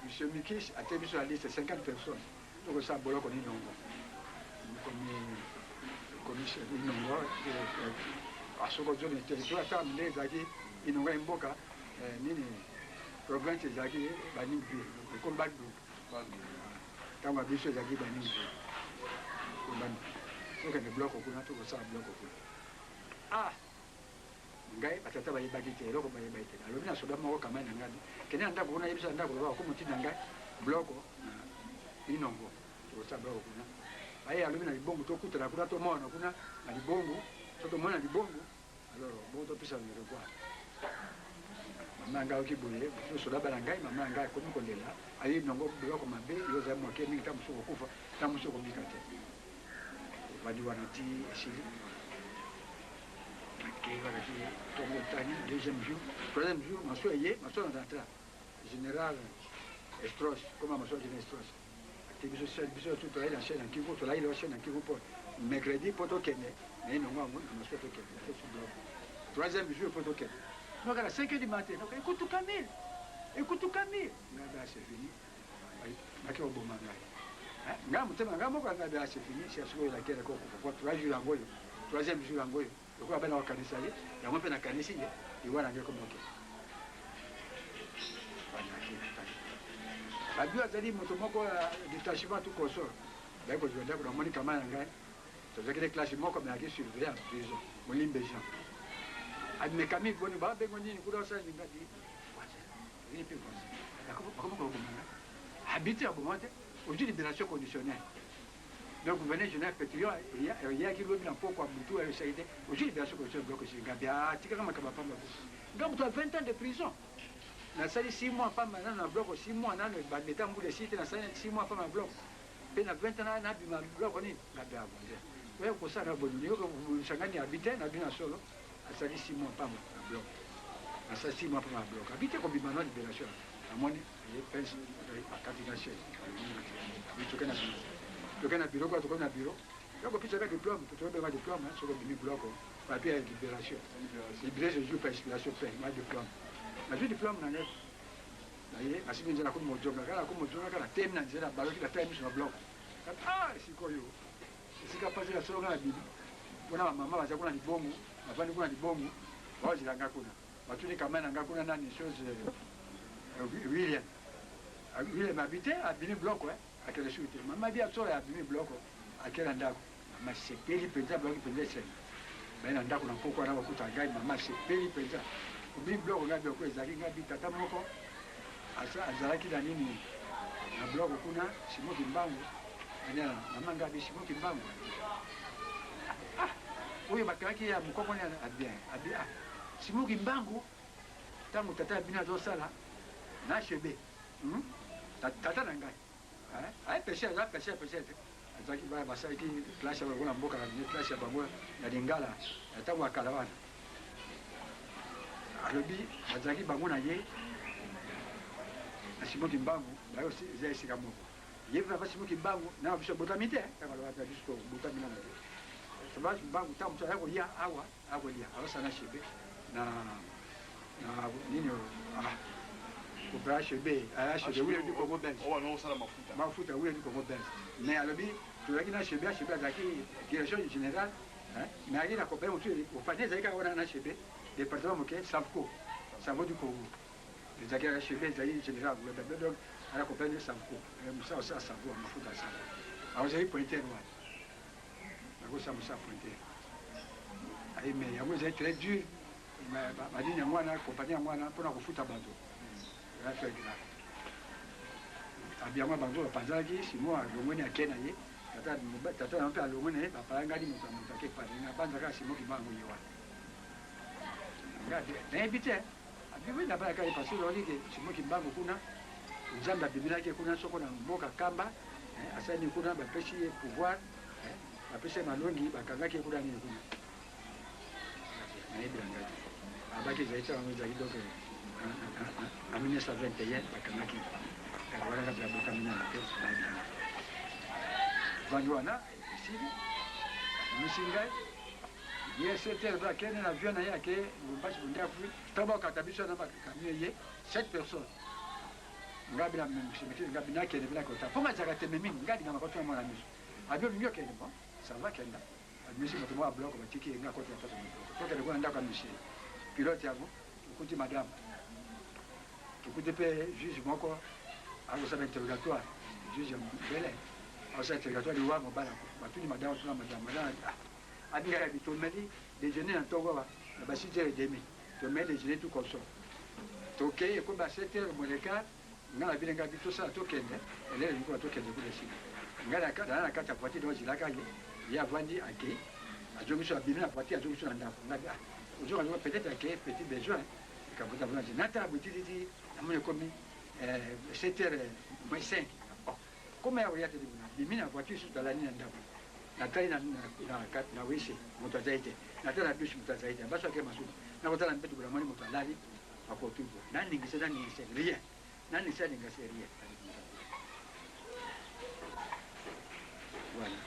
monsieur Mikis a été mis sur la liste 50 personnes donc ça bolo ko ni nongo commission inongo asoko zone territoire ta mne zaki inongo mboka nini province zaki baningi ko bandu kama biso zaki baningi ko bandu so que le bloc kuna to ko sa bloc kuna ngai batata ba yibaki te loko ba yibaki te alobina soda moko kama na ngadi kenya ndako kuna yebisa ndako ba ko mutina ngai bloc inongo to sa bloc kuna aye alumi na libongo to kutana kuna to mona kuna na libongo to mona libongo alors bon to pisa ngere kwa mama ngao kibuye so soda bala ngai mama ngai ko mukondela aye nongo bloko mabe yo za mo ke mingi tamuso kufa tamuso ko mikate wadi wanati shiri ke wala ji to montani deuxième jour troisième jour maso na tra général Estros comme maso de Estros biso tout la chaîne qui vous la chaîne qui vous pour mercredi poto kene mais non moi na so to kene troisième jour poto kene donc à 5h du matin donc écoute Camille na ba c'est fini maki oboma ngai ngamutema ngamoko na ba c'est fini c'est ce que la kene ko pour 3 jours angoyo troisième jour angoyo ko abana wa kanisa ye ya mpe na kanisa ye iwana ngeko moke abio azali moto moko détachement tout consort bako joenda ko moni kama ngai to zakile classe moko mais aki surveiller en prison molimbe Jean adme kami boni ba bengo nini kudo sa ngadi ni pe konse comme ko habiter à Bomonte aujourd'hui libération conditionnelle donc vous venez jeune pétillon il y a qui lobi na poko mutu a essayé aujourd'hui libération conditionnelle bloc chez ngabia tika kama kama pamba donc tu as 20 ans de prison na sali 6 mois pas maintenant na bloc 6 mois na ba beta mbule site na sali 6 mois pas ma bloc pe na 20 ans na bi ma bloc ni na ba bonde wewe ko sana boni yo ko changani habiter na bina solo na sali 6 mois pas ma bloc na sali 6 mois pas ma bloc habiter ko bi manuel libération amoni ye pense à capitation ni tokana bureau ko tokana bureau donc puis avec diplôme to be ma diplôme sur le bloc papier libération libération jour par expiration paie ma diplôme na diplôme na net aye asibi njana ko mojonga kala tem na njana baloki la time sur bloc sikoyo sika pasi la songa na bibi bona mama baza kuna libongo bavandi kuna libongo wazilanga kuna batuni kama na ngakuna nani chose William habitait à Bini Bloc, à quelle chute. Maman dit à toi à Bini Bloc, à quel endroit. Maman c'est payé pensa bloc pensa. Ben anda kuna poko na wakuta gai maman c'est payé pensa. Bini Bloc on a bien quoi ezaki ngabi tata moko. Asa azalaki na nini na bloc kuna Simo Kimbangu. Anya maman ngabi Simo Kimbangu. Oyo bakaki ya mukoko ni bien. Simo Kimbangu tangu tata bina zo sala na chebe tata na ngai ai pêcher azaki ba basaki classe ya bona mboka na classe ya bango na lingala tangu akalawana alobi azaki bango na ye na Simo Kimbangu bayo zai sika moko ye va ba Simo Kimbangu na biso botamite kama lo hapa biso botamina na sababu Kimbangu tamu cha yako ya awa ya awasana chebe na nini Brache B, HB, oui, du Congo belge. Oh non, ça la mafuta. Mafuta, oui, du Congo belge. Mais à l'objet, tu as dit HB, la direction générale, mais à la compagnie, au panier, il y a un HB, département moqué, Savco, Savo du Congo. Les acquis HB, les général, donc à la compagnie Savco. Ça, Savo, Mafuta, Savo. Alors, j'ai pointé loin. Ça, pointé. Mais vous êtes très dur. Ma ligne, moi, la compagnie, moi, pour la refuta bateau. Abiama bango panzaki simo alongoni akena ye tata na mpe alongoni bapanga di moto mutake pa na banzaka Simo Kimbangu yewa ngade na ebite abiwe na baka parce que lori ke Simo Kimbangu kuna nzamba bibila ke kuna soko na mboka kamba asani kuna ba pesi pouvoir apese malongi bakangaki kuna nini kuna nayebi ngati abaki zaita wangu za kidogo en 1921 bakangaki wana kabla bokamina na pesa baada vanwana siri musingai c'était là qu'il y a un avion qui est d'abord quand tu as vu 7 personnes. Ngabi na mshimiki ngabi na kile bila kota. Poma za kate mimi ngadi ngama kota mwana miso. Abio nyo kile bon. Ça va kenda. Admisi moto mwa block ba tiki nga kota kota. Toka ndiko ndaka mishi. Pilote yabo. Ukuti madame. Ukuti pe juge moko. Alors ça interrogatoire. Juge mbele. Alors ça interrogatoire liwa mbala. Batuni madame tuna madame. Adinga bi tomeli déjeuner en Togo ba. Ba 6h30. Tomeli déjeuner tout comme ça. Toke ko ba 7h moins le quart. Ngala bilenga bito sa tokende ele liko tokende kule sika ngala kada na kata pati do zilaka ye ya vandi ake ajomisho abimina pati ajomisho na ndako ngabi ojoka ngo peut-être ake petit besoin kabuta bwana nata butiti amone komi 7h moins 5 comme ya oriate bimina pati sur la ligne ndako natali na wisi mutazaite natala bishi mutazaite basi ake masuku na kotala mpetu bwana mwani mutalali akotupo nani ngisema ni rien nani sani ngaseria voilà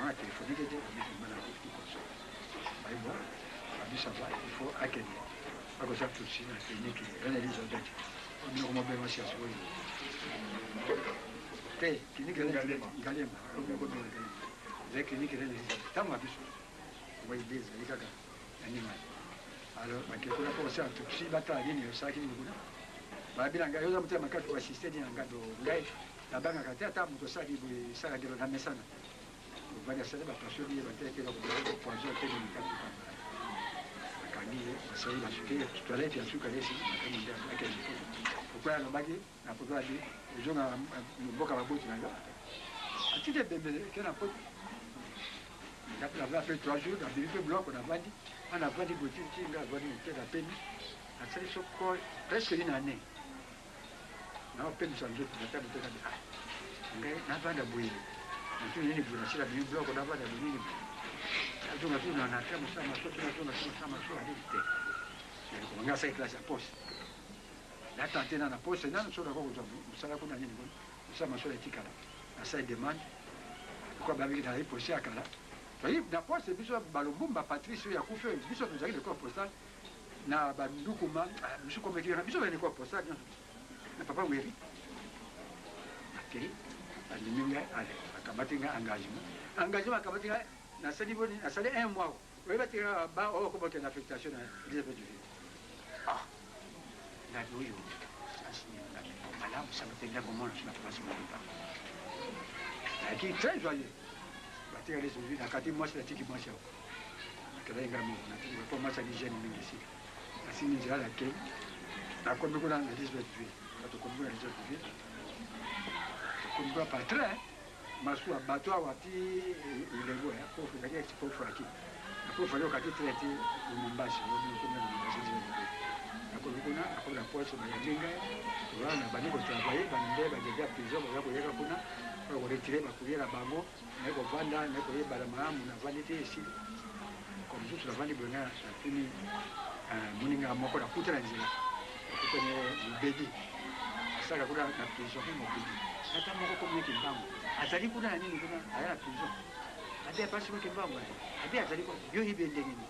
on a téléphoné que j'ai dit que malade tout comme ça bah voilà a dit ça va il faut accueillir pas que ça tout si la clinique analyse d'autres on nous remet bien aussi à ce niveau té clinique galema on nous remet les cliniques analyse tant à biso moi il dit ça kaka animal alors ma que pour ça tout si bata nini ça qui nous babila ngayoza mutema kati kwa system ya ngado ngai nabanga kati ata muto sali bwe sala dilo na mesana bali sala ba passion ye bateke ba ko poison te ni kati kwa akani basali ba suke toilette ya suka lesi akamunda akeni kwa no bagi na podwa di ujonga mboka baboti na yo atide bembe kena pot la va fait 3 jours dans des blocs on a vendu boutique tinga vendu te la peine a sali soko presque une année. Non, peine sans doute, la table de la n'a pas de bruit. Nous sommes venus sur la Bible, on n'a pas de bruit. On a tout dans la table, ça m'a sauté, on a tout on a fait classe à poste. La tante dans la poste, c'est dans le sol de Rogo, ça l'a condamné, ça m'a sauté les tickets. La salle demande, pourquoi Babi n'a pas posé à Kala. Vous voyez, la poste, c'est Bishop Balobumba, Patrice, il y a Koufé, Bishop nous a dit le corps postal. Na bandukuma biso comme kira biso bene ko posa bien na papa weri akiri aliminga ale akabatinga engagement akabatinga na sali boni na sali 1 mois we batira ba o ko boke na affectation na Elizabeth du ah na doyo asini na malamu ça batinga comment je na pas pas qui très joyeux batira les aujourd'hui na kati moi c'est la tiki moi ça kala ngamo na tiki pour moi ça hygiène mingi ici asini njala ke akombe kuna na Elizabeth du atokombe na Elizabeth du akombe pa train masu abato awati ilego ya ko fika ke ko fraki ko falo kati traité Mombasa ni kuna Mombasa akombe kuna akombe poste na yinga wana bani ko travailler bande ba déjà prison ba ko yeka kuna ko retirer ba kuira bango ne ko vanda ne ko yeba la maamu na validité ici comme juste la validité bwana fini muninga moko na kutana nzela kutane mbedi saka kuna na prison ko mbedi hata moko ko mwiki mbango azali kuna nini kuna aya prison ade pasi mwiki mbango ade azali ko yo hibende nini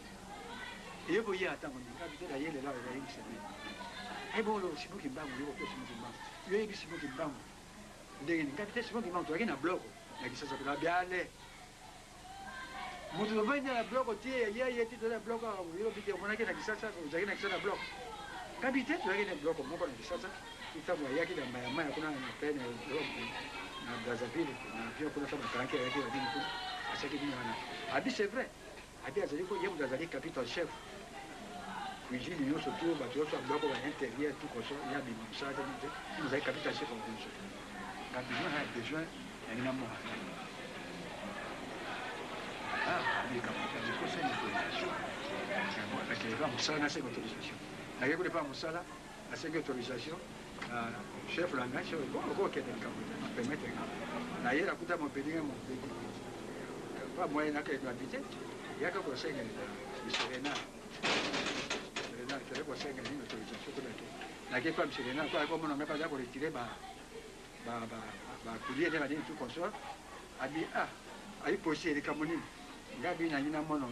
iyo ko ya tango ni kabite da yele la ya yingi sebe ebo lo simuki mbango yo ko simuki mbango yo yingi simuki mbango ndenge ni kabite simuki mbango to na bloco na kisasa kuna biale mutu vende la bloco tie yeye tito la bloco yo bite mwana ke na kisasa ko zaki na kisasa bloco kabite to yake na bloco moko na kisasa itabu yake na maya kuna na pene na Brazzaville na pia kuna kama kanke yake ya dini kuna asaki dini wana abi c'est vrai abi azali ko yemu azali capitaine chef cuisine yo surtout ba to so bloco ba intérieur tout comme ça ya bi msada ni nous avons capitaine chef en plus na besoin na mo les capitales du conseil d'autorisation. Il va Moussala, c'est l'autorisation. La règle n'est pas Moussala, la c'est l'autorisation. Chef langage, bon, le gros qui est dans le capitaine, permettre. La hière a coûté mon péding, mon péding. Kwa moyen na ke habité, yaka ko senga ni Serena. Serena ke ko senga ni autorisation ko bete. Na ke kwa Serena kwa mona me pa za ko retirer ba kulier de ba ni tout consort. Abi ayi posi ele kamoni. Ngabi na nyina mono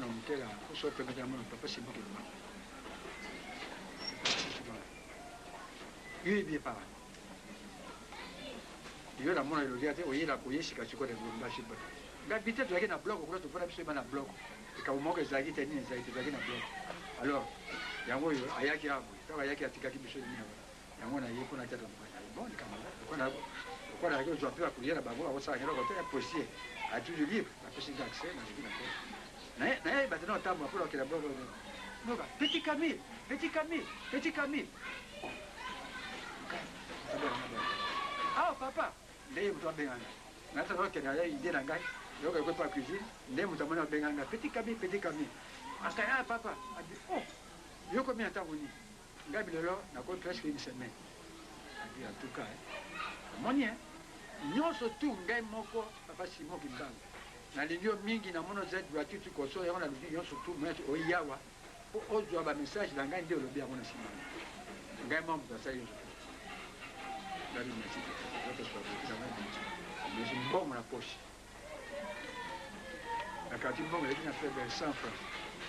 mtela ko so pe meta mono papa simbo ke ba. Yui bi pa. Yo la mona ilogia te oyira ko yeshika chiko de ngomba shiba. Ngabi te tuake na bloc ko to fora biso na bloc. E ka umoka zaki te ni zaki tuake na bloc. Alors yango yo ayaki hapo. Tawa yaki atika kibiso ni hapo. Yango na yeko na tata mbaya. Bon kama ko na ko zo pe kuliera bango abo sa ngero ko te posi. A toujours libre, la possibilité d'accès, la vie d'accord. Mais maintenant, on t'a pour que la bloc. Petit Camille, petit Camille, petit Camille. Ah, papa, les moutons benganga. Maintenant, qu'il y a une idée d'un gars, il y a pas cuisine, les moutons benganga. Petit Camille, petit Camille. Ah, papa, a dit, oh, il y a combien de temps vous dites? Gabi Lolo n'a pas presque une semaine. A dit, en tout cas, mon lien. Nyonso tu ngai moko papa Simon Kimbanga na linyo mingi na mono zetu wa tutu koso ya na linyo nyonso tu mwetu oyawa po ozo ba message na ngai ndio lobi yango na Simon ngai mama za sayo ndio ni message zote kwa kwa ngai ni mbongo na poche na kati mbongo ile na febe 100 francs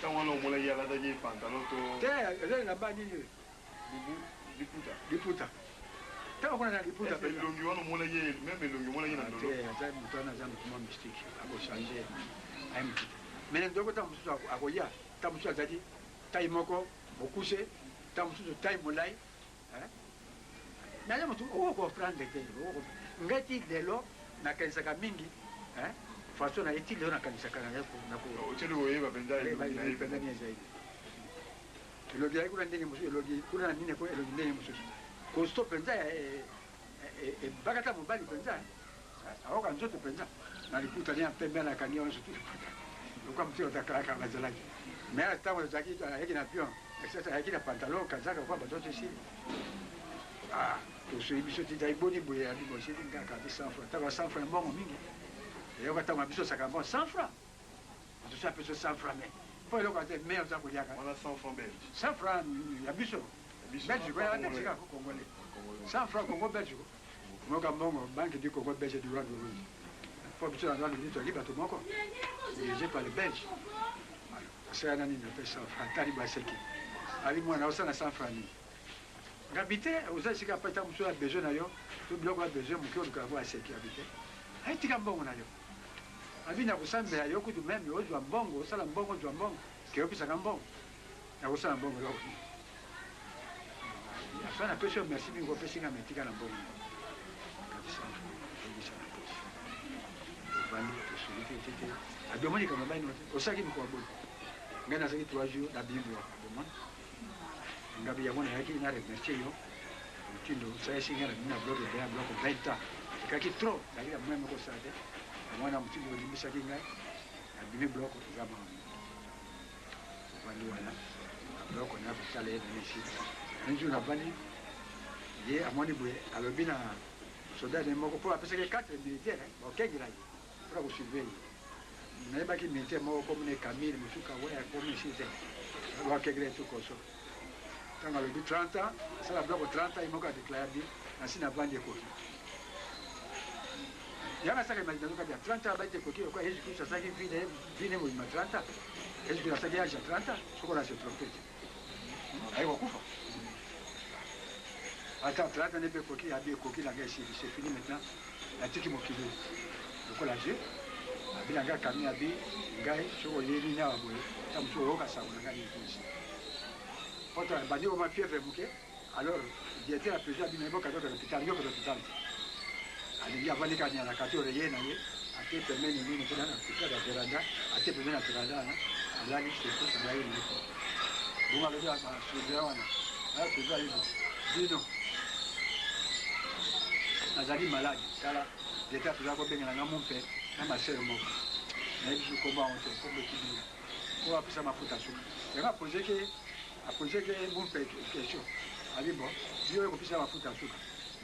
tango no mola ya la daje pantalon to te ile na ba nini diputa Tant qu'on a des poutres, le longueur, on a même le longueur, on a un peu mystique, à changer. Mais le docteur a Goya, Tamusu a dit, Taïmoko, au coucher, Tamusu de Taïmolai. N'allons tout au comprendre les thèmes. Ngati de l'eau, n'a qu'un sac à mingi, façon à étudier dans un sac à Nako. Au Télé, il va vendre le gars qui a dit, le gars qui a dit, Kosto penza bagata mobali penza aoka nzoto penza na likuta ni pembe na kanio nzoto kwa mtio takaraka mazalaki mais à temps zaki avec na pion etc avec na pantalon kazaka kwa batoto ici to so ibiso ti dai boni boye abi bo shiri ngaka bi 100 francs tawa 100 francs mbongo mingi et on va tawa biso saka bon 100 francs to so apeso 100 francs mais po lo kwa te meilleur za kuyaka on a 100 francs belge 100 francs ya biso Belgique, il y a des Congolais. 100 francs Congo Belgique. Moi, quand banque du Congo belge du Rwanda rouge. Il faut que tu aies un livre libre à tout le monde. Dirigé par les Belges. C'est un ami de 100 francs. Taliba Seki. Ali moi, on a 100 francs. Habité, vous avez pas été besoin d'ailleurs. Tout le bloc a besoin, mon cœur de avoir Seki habité. Aïe, tu as un bon d'ailleurs. Abi na kusambe ya yoku du même, yo du mbongo, osala mbongo du mbongo. Ke yo pisa mbongo. Ya osala mbongo yo. Afin na pêche merci bien ko pêche ngam tika na mbongo. Kabisa. Kabisa na pêche. Bandi to solite tete. Adomoni kama baino osaki mko abodi. Ngana saki 3 jours na Bible adomoni. Ngabi ya mona yaki na remercier yo. Mtindo sai singa na blog ya blog 20 kaki trop lakini mwema ko sade. Mwana mtindo ulimisha kinga. Abimi blog za mama. Bandi wala. Blog na kutale ni shi. Un jour, il y a mon iboué, à l'obina, soldat de Moko, pour appeler les 4 militaires, au Kegrai, pour vous surveiller. Il n'y a pas qui militaire, moi, comme les Camille, M. Kawé, comme les Chité, au Kegrai, tout comme ça. Quand on a eu 30 ans, ça la bloque 30 ans, il m'a déclaré, ainsi n'a pas de coquille. Il y a un sac de 30 ans, il y a coquille, quoi, et je suis ça qui vit, 30 ans. Et je suis à 30 ans, ce qu'on a se trompé. Aïe, on couvre. Attends, 30 ans, il y a coquille, la guerre, c'est fini maintenant. La tiki mokilo. Le collage, la gare Camille Abi, Gaï, sur les lignes à Aboué, comme sur le Rocassa, on a gagné ici. Pourtant, il y a ma fièvre bouquet. Alors, il était à plusieurs minimum à l'hôpital, il y a l'hôpital. Il y a des gens qui ont été oreillés, à tes permis, il y a des véranda, à tes permis, à véranda, à la liste, à la liste. Vous m'avez dit à ma Dino. Nazali malade, kala j'étais à plusieurs fois bien dans mon père, dans ma sœur mon. Mais je combat on fait comme le kibili. Pour appeler ça ma faute à sous. Il va poser que mon père question. Ali bon, Dieu est complice à ma faute à sous.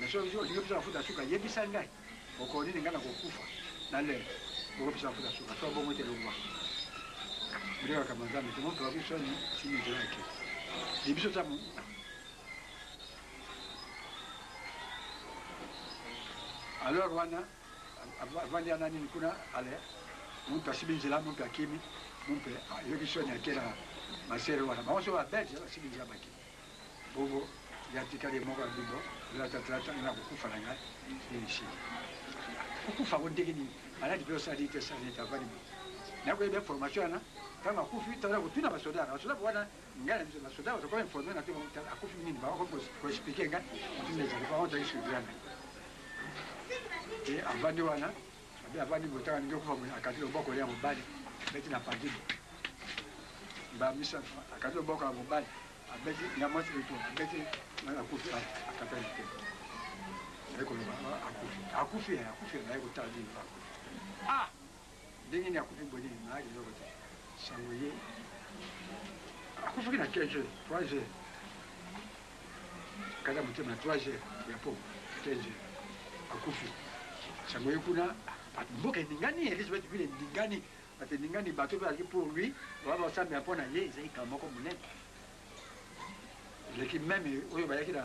Mais ce jour, il est complice à ma faute à sous. Il y a des sangai. Au corps, il y a des kufa. Dans l'air. pour que ça fasse ça soit bon monter le roi bien comme ça mais tout le monde peut faire si nous là que les bisous ça alors wana avant ya nani kuna ale mun pasibi njela mun kakimi mun pe yoki shoni akela masere wana mawaso wa bete sibi njela baki bobo ya tikale moko bibo la tatrata na kufa nanga ni shi kufa wondege ni maladi bio salite sanita bali na kwa ile formation na kama kufi tawala kutuna basoda wana ngana biso basoda watakuwa informer na timu akufi nini ba ko expliquer ngani tunaweza kwa watu ishuhudiana et avandi wana abi avandi botaka ndio kufa akati loboko ya mobali beti na pandibo ba misa akati loboko ya mobali abeti na mwasi leto abeti na kufi akata nite eko ba akufi na eko tadi ah ndenge ni akufi boni na ali lokote sangoye akufi na 15 jours 3 jours kada mutema 3 jours ya po 15 jours akufi sangoye kuna mboka ndingani Elizabeth vile ndingani ate ndingani bato ba pour lui baba sambe apona ye ezai kama ko munene leki même oyo ba yaki na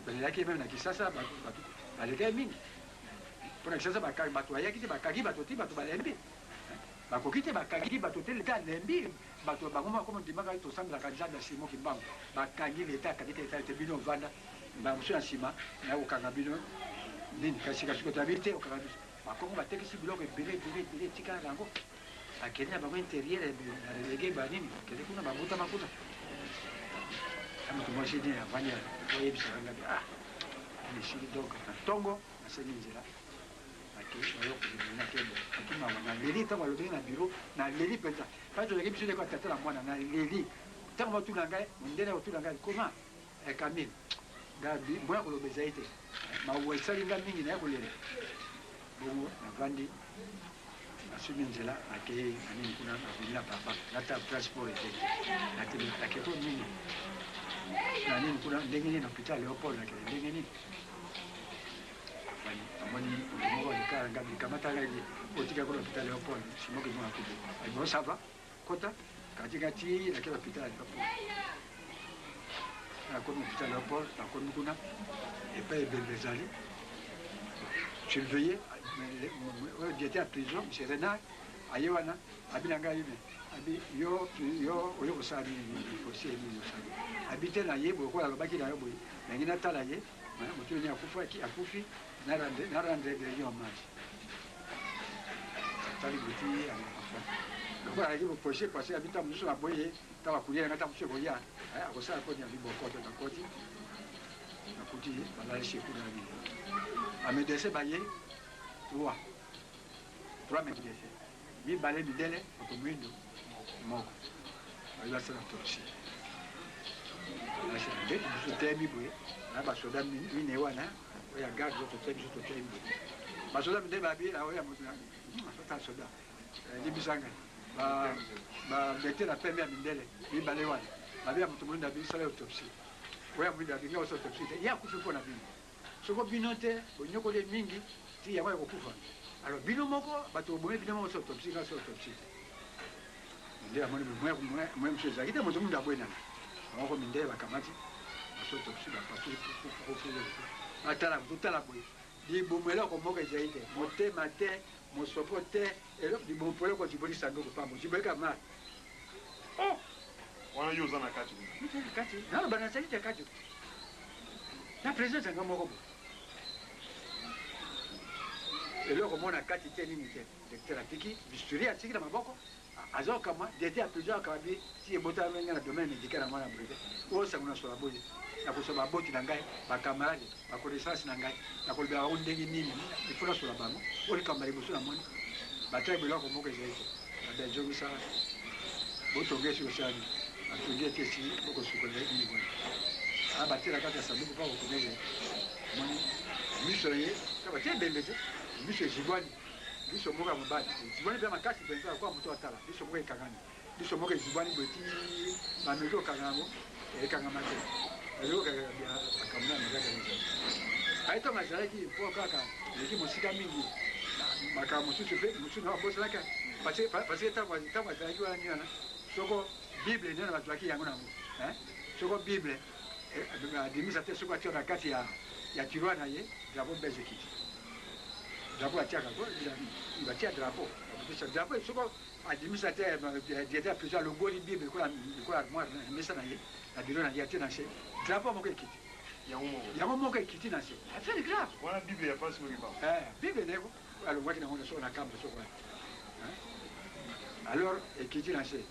ba yaki même na kisasa bato baleka mingi pona kisasa ba bato yaki te bakagi bato ti bato balembi bakokite bakagi bato te leta lembi bato bangoma comme ndimaka to sambela kanza da simo kimbango bakangi leta kadite leta te bino vanda ba musu na sima na ukanga bino nini kasi ko tabite ukanga bakongo batekisi biloko ebele tika yango akenya bango interieur relege banini kele kuna babuta makuna kama tumwashidi afanya oyebisa kanga ni shiri donc tongo asenyi nzela ake oyoko na kebo akima wana leli tango lobi na bureau na leli penza pas de l'équipe sur les côtés la mwana na leli tango tu nanga ndene tu nanga comment Camille gabi mwa ko lobeza ite ma wesali mingi na ko lele bongo navandi asumi nzela ake ani kuna na papa lata transport ete ati aketo mingi na nini kuna ndenge ni hospital Leopold na ndenge ni bani amoni mmoja alikaa ngapi kama tangaje otika kwa hospital Leopold simoke mwa kubu aibo sava kota katikati na kila hospital hapo na kwa hospital Leopold na kwa kuna epa ebembezali surveillé j'étais en prison monsieur Renard ayewana abinanga yime abi yo oyo kosali fossé ni osali habité na yebo ko la baki na yobo na ngina tala ye mutu ni akufi na rande de yo match tali buti ana ko ala yebo projet passé habita musu na boye tawa kulia ngata musu boya akosala ko ni abibo ko to koti na kuti bala chez kuna ni amedese baye 3 medese mi balé midele otomwindo moko ayla sala topsi la chande so temi boye na basoda mine wana oya garde to temi basoda mide babi oya mutuna fata soda libisanga ba bete la pembe ya mindele mi balé wana babi ya mutumunda bi sala autopsie oya mwida bi ngaso autopsie ya kufa pona bi soko binote bonyoko le mingi ti ya kwa kufa alors bino moko bato boye bino moko autopsie ngaso autopsie ndio amoni mwe mshe zakite moto munda bwena ngoko mindele bakamati baso autopsie ba pasu ko atala tutala boye di bomela ko moka zaite mote mate mosopote elo di bompolo ko tiboli sando ko pambo tibeka ma wana yoza na kati na bana salite kati na présence ngamo ko eloko mona kati te nini te lecteur apiki bisturi atiki na maboko azo kama dete a plusieurs kabi ti ebota menga na domaine médical na mwana brûlé o sa mona so labodi na ko so baboti na ngai ba camarade ba connaissance na ngai na ko ba on ndenge nini il faut na so labamo o li kamba liboso na moni ba trai biloko moko ezete na ba jogi sa boto ngesi osani atungie te si boko suko le ni bona aba tira kata sabuku pa ko kuneze moni miso ye kaba te bembeze biso zibwani biso moka mobali zibwani pe makasi benza kwa mtu atala biso moka ikangani biso moka zibwani boti mamejo kangango ekangama te lelo ka ya akamna mezaka hizo aito mazalaki po kaka leki mosika mingi makambo mosusu mpe mosusu na babosanaka parce que ntango azalaki wana nini wana soko bible nini wana bazwaki yango nango soko bible adimisa te soko atia na kati ya tiroir na ye drapeau belge ekiti drapeau atiaka batia drapeau drapeau soko adimisa te diete ya président alongoli bible lokola armoire na mesa na ye na biro na ye atie na se drapeau moko ekiti yango moko ekiti na se affaire grave wana bible ya pasi moki ba bible neko alongwaki nango soko na kamba soko alors ekiti na se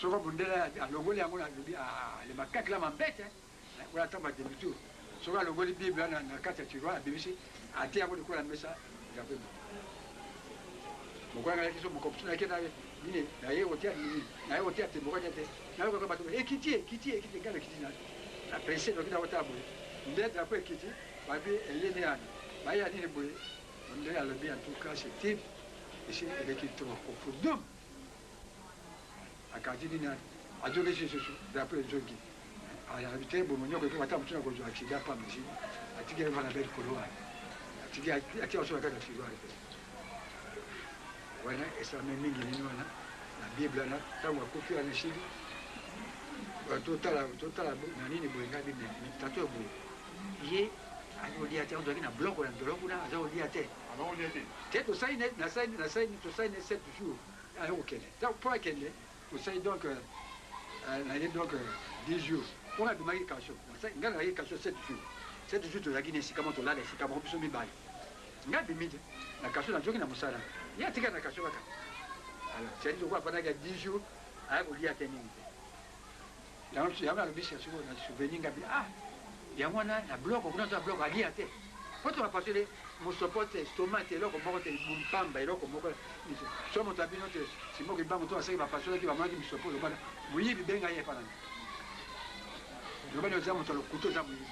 soko bundela alongoli yango alema kati la mambete wala ntango ademi-tour soko alongoli bible na kati ya tiroir abimisi atie yango likola mesa drapeau mokwanga yaki so mokopusu na yaki nini naye otia te mokwanya te naye kaka bato ekiti ngalo ekiti na presse noki na kota boye nde drapeau ekiti babi eyeni yana baya nini boye nde alobi en tout cas c'est type esi eleki trop profondum akati nini azongisi susu drapeau ezongi ayabi te bomonyoko epe bata motu na kozwa accident pa misi atiki eva na bel kolo wana atiki oso na kati ya tiroir wana esame mingi nini wana na bible wana ntango akufi wana esili totala na nini boye nga bible tato ya boye ye azolia te azwaki na bloko na ndolo kuna azolia te te tosaini 7 jours ayokokende mpo akende tosali donc naye donc 10 jours mpo abimaki kasho nga nazalaki kasho 7 jours tozalaki na esika mo tolala esika moko biso mibale nga abimi te na kasho nazoki na mosala ye atika na kasho kaka alors c'est dit quoi pendant 10 jours aya kolia te mingi te yango alobisi siko na souvenir ngabi yango wana na bloko kuna to na bloko alia te po tokapasele mosopo te stoma te eloko moko te mpamba eloko moko so moto abino te simoko ibango to asaki bapasolaki bamonaki misopo lobana moyibi benga ye epanani lobani oza moto lokuto oza moyibi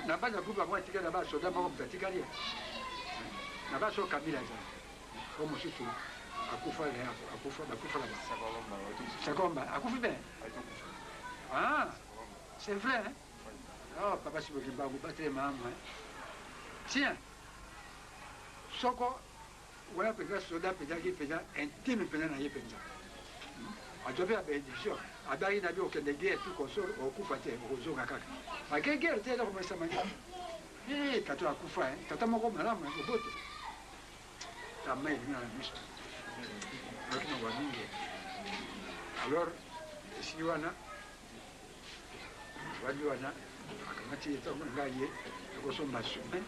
na basi ya groupe bango atikali na basoda moko moto atikali ye na baso kabila eza o mosusu akufa là-bas Sakomba akufi bien c'est vrai oh papa Siboki Bango pas très maman tiens soko wala peka soda peka ki peka intime pena na ye penza ajobe a bénédiction abari na bi okende guerre tout console okufa te ozoka kaka akeke guerre te ko mesa manga kato akufa tata moko malamu oboto tamai na miso lakini wa mingi alors si wana wana akamati yetongo ngaye ekosomba sume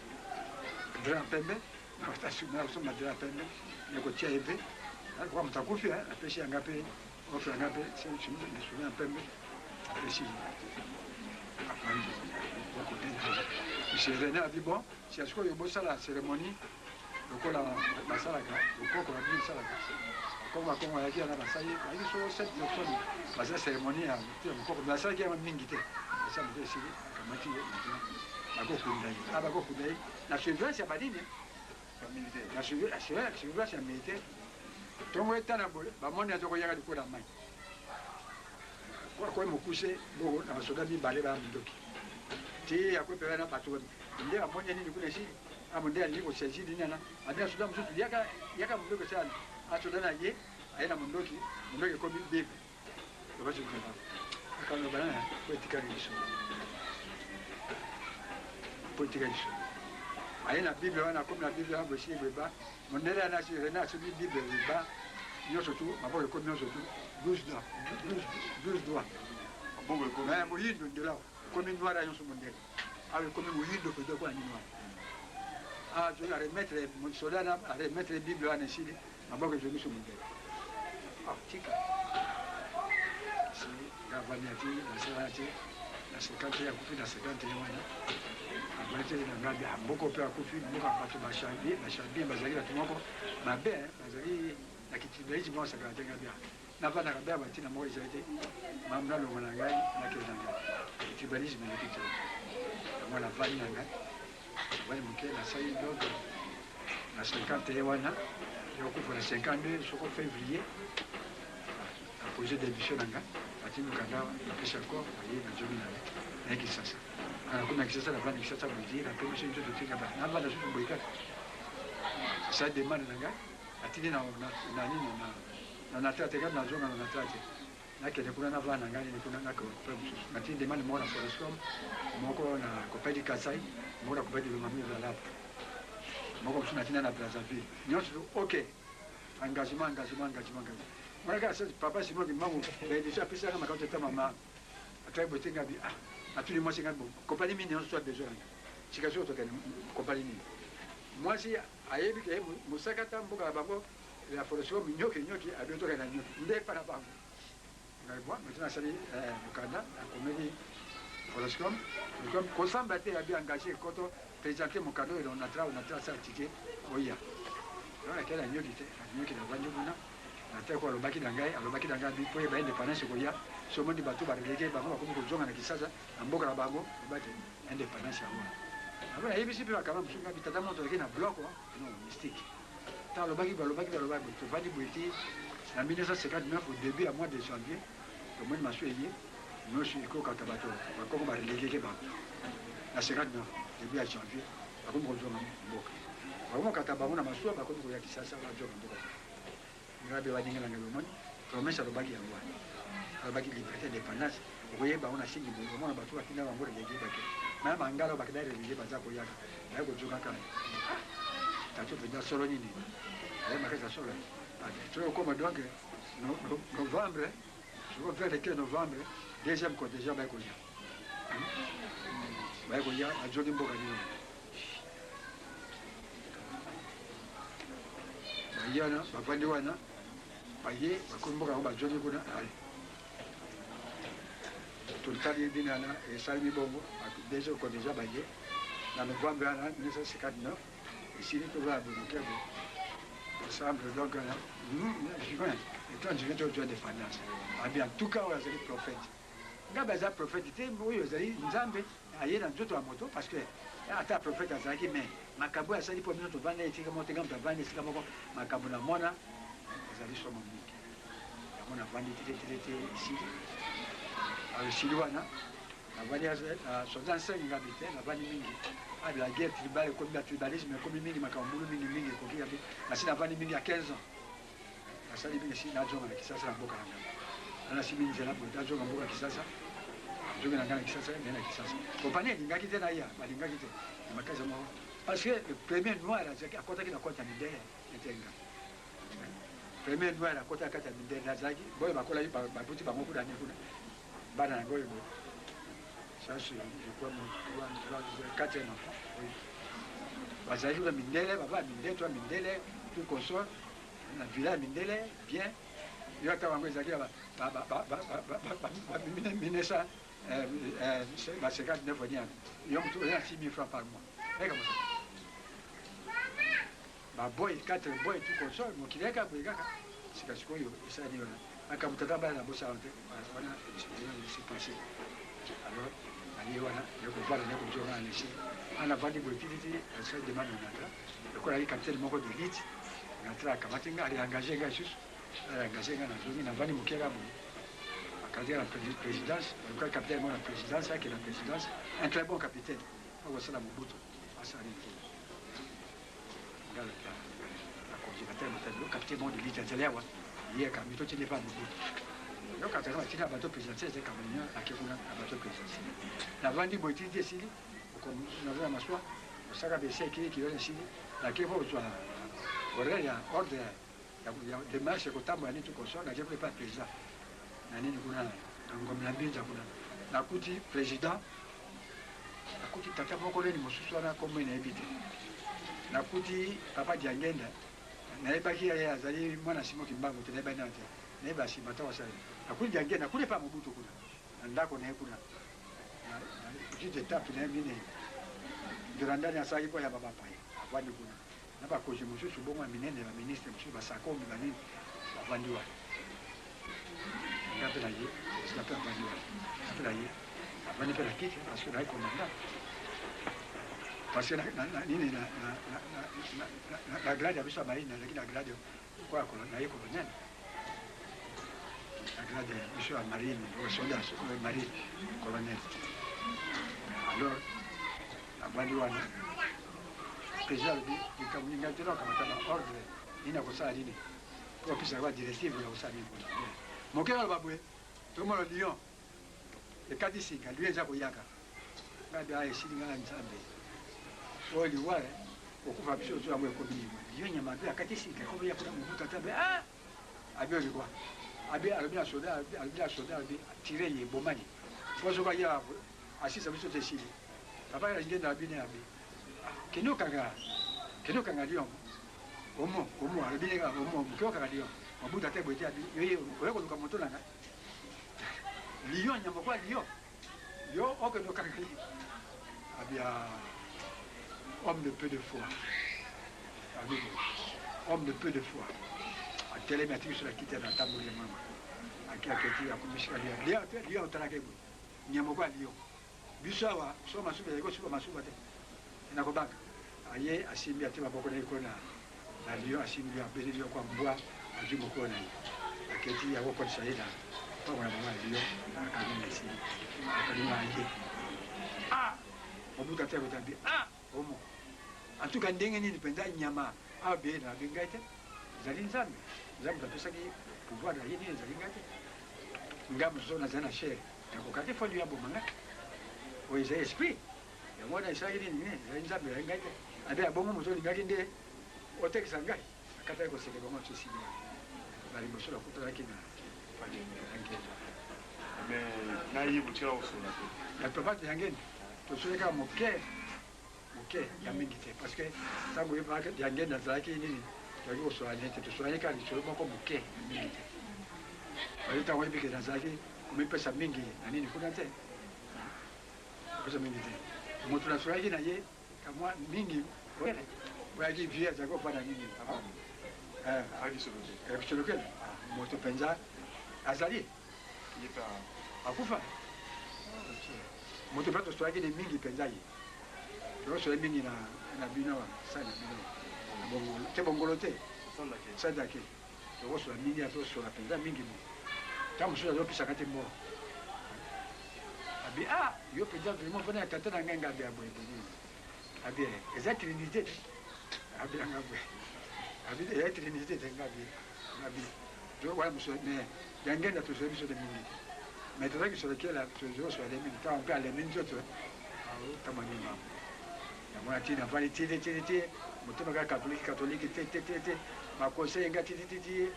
dra pembe atasumela kusoma dra pembe nekotia eve alikuwa mtakufi apeshi angape ofa angape sisi sume pembe apeshi apandi boko dentro c'est venu a dit bon si asko yobosa la cérémonie lokola basalaka okoko na bino salaka kongo yaki ana basali ayiki so 7 personnes basa cérémonie ya okoko basalaki yango mingi te esa moto esili akamati ye bakokunda ye bakokunda ye na surveillance ya banini na surveillance ya militaire ntongo etana boye bamoni azokoyaka likola mai akoye mokuse bongo na basoda mibale baya mondoki ti akoepela na bato nde amoni nini kuna esili amonde ali kosaisi nini ana ade asoda mosusu yaka mondoki sana asoda na ye aye na mondoki ekomi bible lobasoaa akanga banana po etikali liso aye na bible wana akomi na bible wana bosi ebeba mondele ana asobi bible eba nyonso tu maboko ekomi nyonso tu 12 doigt moyindo ndela ekomi noir ya nyonso mondele awa ekomi moyindo peza kwa ni noir aremetre soda aremetre bible wana esili maboko ezongi so mondele tika si gavani ati nasala ati na 50 ya kufi na 50 wana abalete na ngabi amboko pe akufi mboka bato bashabie bazali bato moko mabe bazali na kitibeliji bon sakate ngabi na vana ngabi batina moko ezali mamna longo na ngai na kenda ngai kitibeliji melekite mwana vani na ngai wale mke na sai donc na 50 wana yokufa na 52 soko février a posé démission na ngai atimi kanda napesa encore aye na jomi na Kisasa kuna Kisasa na vana Kisasa budi na pemisho njo totinga ba na vana susu boyika ça demande nanga atini na nini na natate kama nazonga na natate nakende kuna na vana ngani ni kuna nako natini demande mona forestcom moko na kopedi Kasai moko na kopedi Lomami za Lapa moko msuna tina na Brazzaville nyoso ok engagement mwana ka sasa papa simo ki mangu déjà pesa kama quand tata mama atrai botinga bi atuli moi singa compagnie mini on soit besoin chikazo to kana compagnie mini moi si ayebi ke musakata mboka bango la forestcom nyoki abiento kana nyoki nde para bango maintenant sali mukanda akomeli forestcom comme kosamba te abi engagé koto présenter mon cadeau et on a ça ticket oya donc kela nyoki na banjo kuna na te ko lobaki dangai bi po ba indépendance ko ya so mondi batu ba relege bango ko ko zonga na kisasa mboka na bango bate indépendance yango aba hivi sipi kama msunga bitata moto lakini na bloc non mystique ta lobaki to vadi boiti en 1959 au début à mois de janvier au mois de masuye nous suis ko katabato ba ko ba relege ke ba na 59 début à janvier ba ko ko zonga mboka ba ko katabango na masuwa ba ko ko ya kisasa ba zonga mboka ngabe wadinga na ngomoni promesa lobaki yango lobaki liberté dépendance oye ba ona shingi bo mona batu batina bango relege bake na mangalo bakidare relege baza ko yaka na ko joka kana tacho penda solo nini makaza solo tu comme donc novembre je vais faire le 15 novembre deuxième contingent ba ko ya a jogi mboka ni yana bafandi wana baye bakumbuka ngo bajogi kuna ali tulitali dinana esali bongo déjà ko déjà baye na novembre ana 1959 ici tout va bien ensemble donc juin étant juin de défendance en tout cas on a des prophètes ngaba za prophète te oyo zali nzambe ayena nzoto ya moto parce que ata prophète azalaki mais makambo ya sali po mino to vanda etika moto ngam tavanda esika moko makambo na mona azali somo mingi yango na vandi tete ici alosili wana na vandi à 65 ngabi te na vandi mingi la guerre tribale comme la tribalisme comme mingi makambo mingi koki yabi na sina vandi mingi à 15 ans na sali mingi si na jonga na kisasa na boka ngam ana si mingi na boka jonga boka kisasa jonga na ngana kisasa na kisasa compagnie lingaki te na ya balingaki te makaza mo parce que le premier noir à côté qui na côté midere etenga premier noir à côté kata midere na zaki boy bakola ba buti bango kuna ni kuna bana ngoyo ça c'est je crois mon 4 ans oui bazali ba mindele baba mindele toi mindele tout consort na villa mindele bien yo ta bango zaki ba minesa bah 59 ans ils ont tout 6 000 francs par mois et comme ça bah boy 4 boy tout console mon kileka boyaka sika sikoyo isani wana akamutata bana bosa ante wana c'est passé alors ali wana yoko vala ne ko jona nisi ana vandi boy titi ça demande nata ko ali capitaine moko de lit natra kamatinga ali engagé ga juste engagé ga na zoni na vandi mukera bo akadi la présidence le capitaine mon la présidence qui est la présidence un très bon capitaine au Wasala Mobutu asali ngala la conservateur le capitaine mon de l'Italie hier quand mito tine pas Mobutu le capitaine tine bateau présidentiel c'est Cameroun akifuna bateau présidentiel la vandi boiti desili comme nous avons maswa saka bese qui est ici la qui va au ya ordre ya démarche ko tambo ani tout consort na je peux pas président nani kuna ngomla mbinza kuna nakuti président nakuti tata moko ni mosusu wana komwe na ebite nakuti papa Diangenda na ebaki ya azali mwana simo kimbango te na ebana te na ebasi matawa sala nakuti Diangenda kule pa Mobutu kuna ndako na kuna petit étape na mine durandani asaki kwa ya baba pai wandi kuna na ba koji mosusu bongo minene ba ministre mosusu ba sakomi banini bavandi wa ngapi na ye c'est pas pas ngapi na ye abani pe la kiti parce que là commandant parce que nini na grade ya bisa marine lakini la grade kwa na ye colonel la grade bisa marine au soldat marine colonel alors abani wana président du Kamuninga de ordre, il n'a pas ça à dire. Pour plus avoir directive, il a ça à dire. Mon cœur va bouer. Tout le monde le lion. Le Kadisik, lui est à Boyaka. Gada est signé à Nzambe. Oh, il voit, au coup, Fabio, tu as moi comme il y a ma vie à Kadisik, comme il y a pour mon tatabé. Ah! Abia le quoi? Abia a soda, tiré les bomani. Moi, je vais y avoir assis à monsieur Tessie. Papa, il vient d'habiller. Keno Kaga Lyon. Omo, Albina, Omo, Kyoka Lyon. Mon bout à tête, il y a un moto là. Lyon, il y a quoi Lyon? Yo, ok, no Kagri. Abia, homme de peu de foi. Homme de peu de foi. A télémétrie sur la quitte à la table de maman. A qui a quitté la commission à Lyon. Lyon, tu as la gueule. Il y a quoi Lyon? Bissawa, so ma soupe, go ma soupe. Na ko baka aye asimbi ati maboko na ikona na Lyon asimbi abeli Lyon kwa mbwa ajibu kona aketi ya wako shaida kwa mwana Lyon akadini isi akadini aje obuta tebo tabi omo atuka ndenge nini penda nyama abe na bingaite zali nzambe nzambe tapesa ki pouvoir na yini zali ngate ngamu zona zana share na ko kate fonu ya bomanga o ise esprit ya mwana isaki nini zali nzambe ya ngaite ade abongo muzoli ngaki nde otekisa ngai akata ko sele bongo tsisi bali bosola kutala kina pale ngeke mais na yibu tira osona ya papa yangeni to soleka moke ya mingi te parce que tango yeba yangeni nazalaki nini toki osola nete to sola yeka lisolo moko moke mingi te bali tango yebike nazalaki kumipesa mingi na nini kuna te pesa mingi te moto na sola na ye kama mingi oyaki vie azalaki ofanda nini akisoloke moto mpenza azali akufa moto mpe tosolaki ne mingi mpenza ye tokosola mingi na bino sa na bino te bongolo te sadake tokosola mingi atosola mpenza mingi mo ta mosusu azopisaka te mboro abi yo mpenza vraimen mpona ya tata na ngai ngabe ya boyeboye abi eza trinité te abi yanga boye abi eza trinité te ngabi wana mosusu mais yangenda tosola biso te mingi te mais tozalaki sur lequel tozosola le mingi ntango mpe alemi nzoto tamani mama yango na ntina avali tite motema kaka katolike te makonseye nga titititi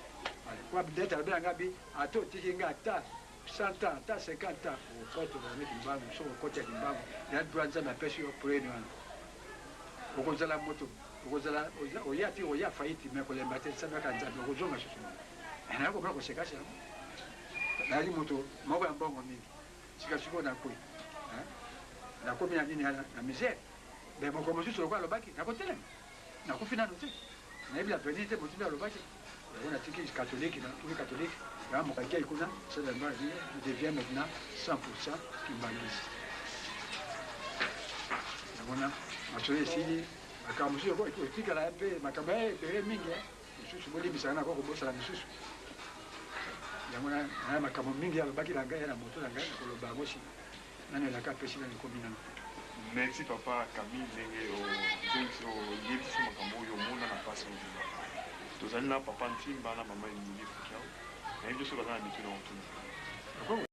kwa dete alobela ngabi ata otiki nga ata 100 ans ata 50 ans okoto bameki mbangu soko okotaki mbangu ya droit nzambe apesi yo prene wana okozala moto okozala oya ti oya faillite me kolemba te nzambe aka nzambe okozonga susu naye komona kosekasi yango nayali moto moko ya mbongo mingi sika sikoyo nakoyi nakomi na nini na misère me moko mosusu lokola alobaki nakotelema nakufi nano te nayebi la venir te motu nde alobaki yango natiki catholique ya mokaki ai kuna devient maintenant 100% kimbanisi yango na masolo esili makambo mosusu etikala mpe makambo ya ebele mingi mosusu bolimbisaka na kokobosala misusu yango na makambo mingi alobaki na ngai na moto na ngai nakoloba yango si nani elaka apesi nani ekomi nano. Merci papa Camille ndenge oyebisi makambo oyo omona na mpasi mobima tozali na papa ntimba na mama emili fukiao nayebi biso baza na mitu na otuna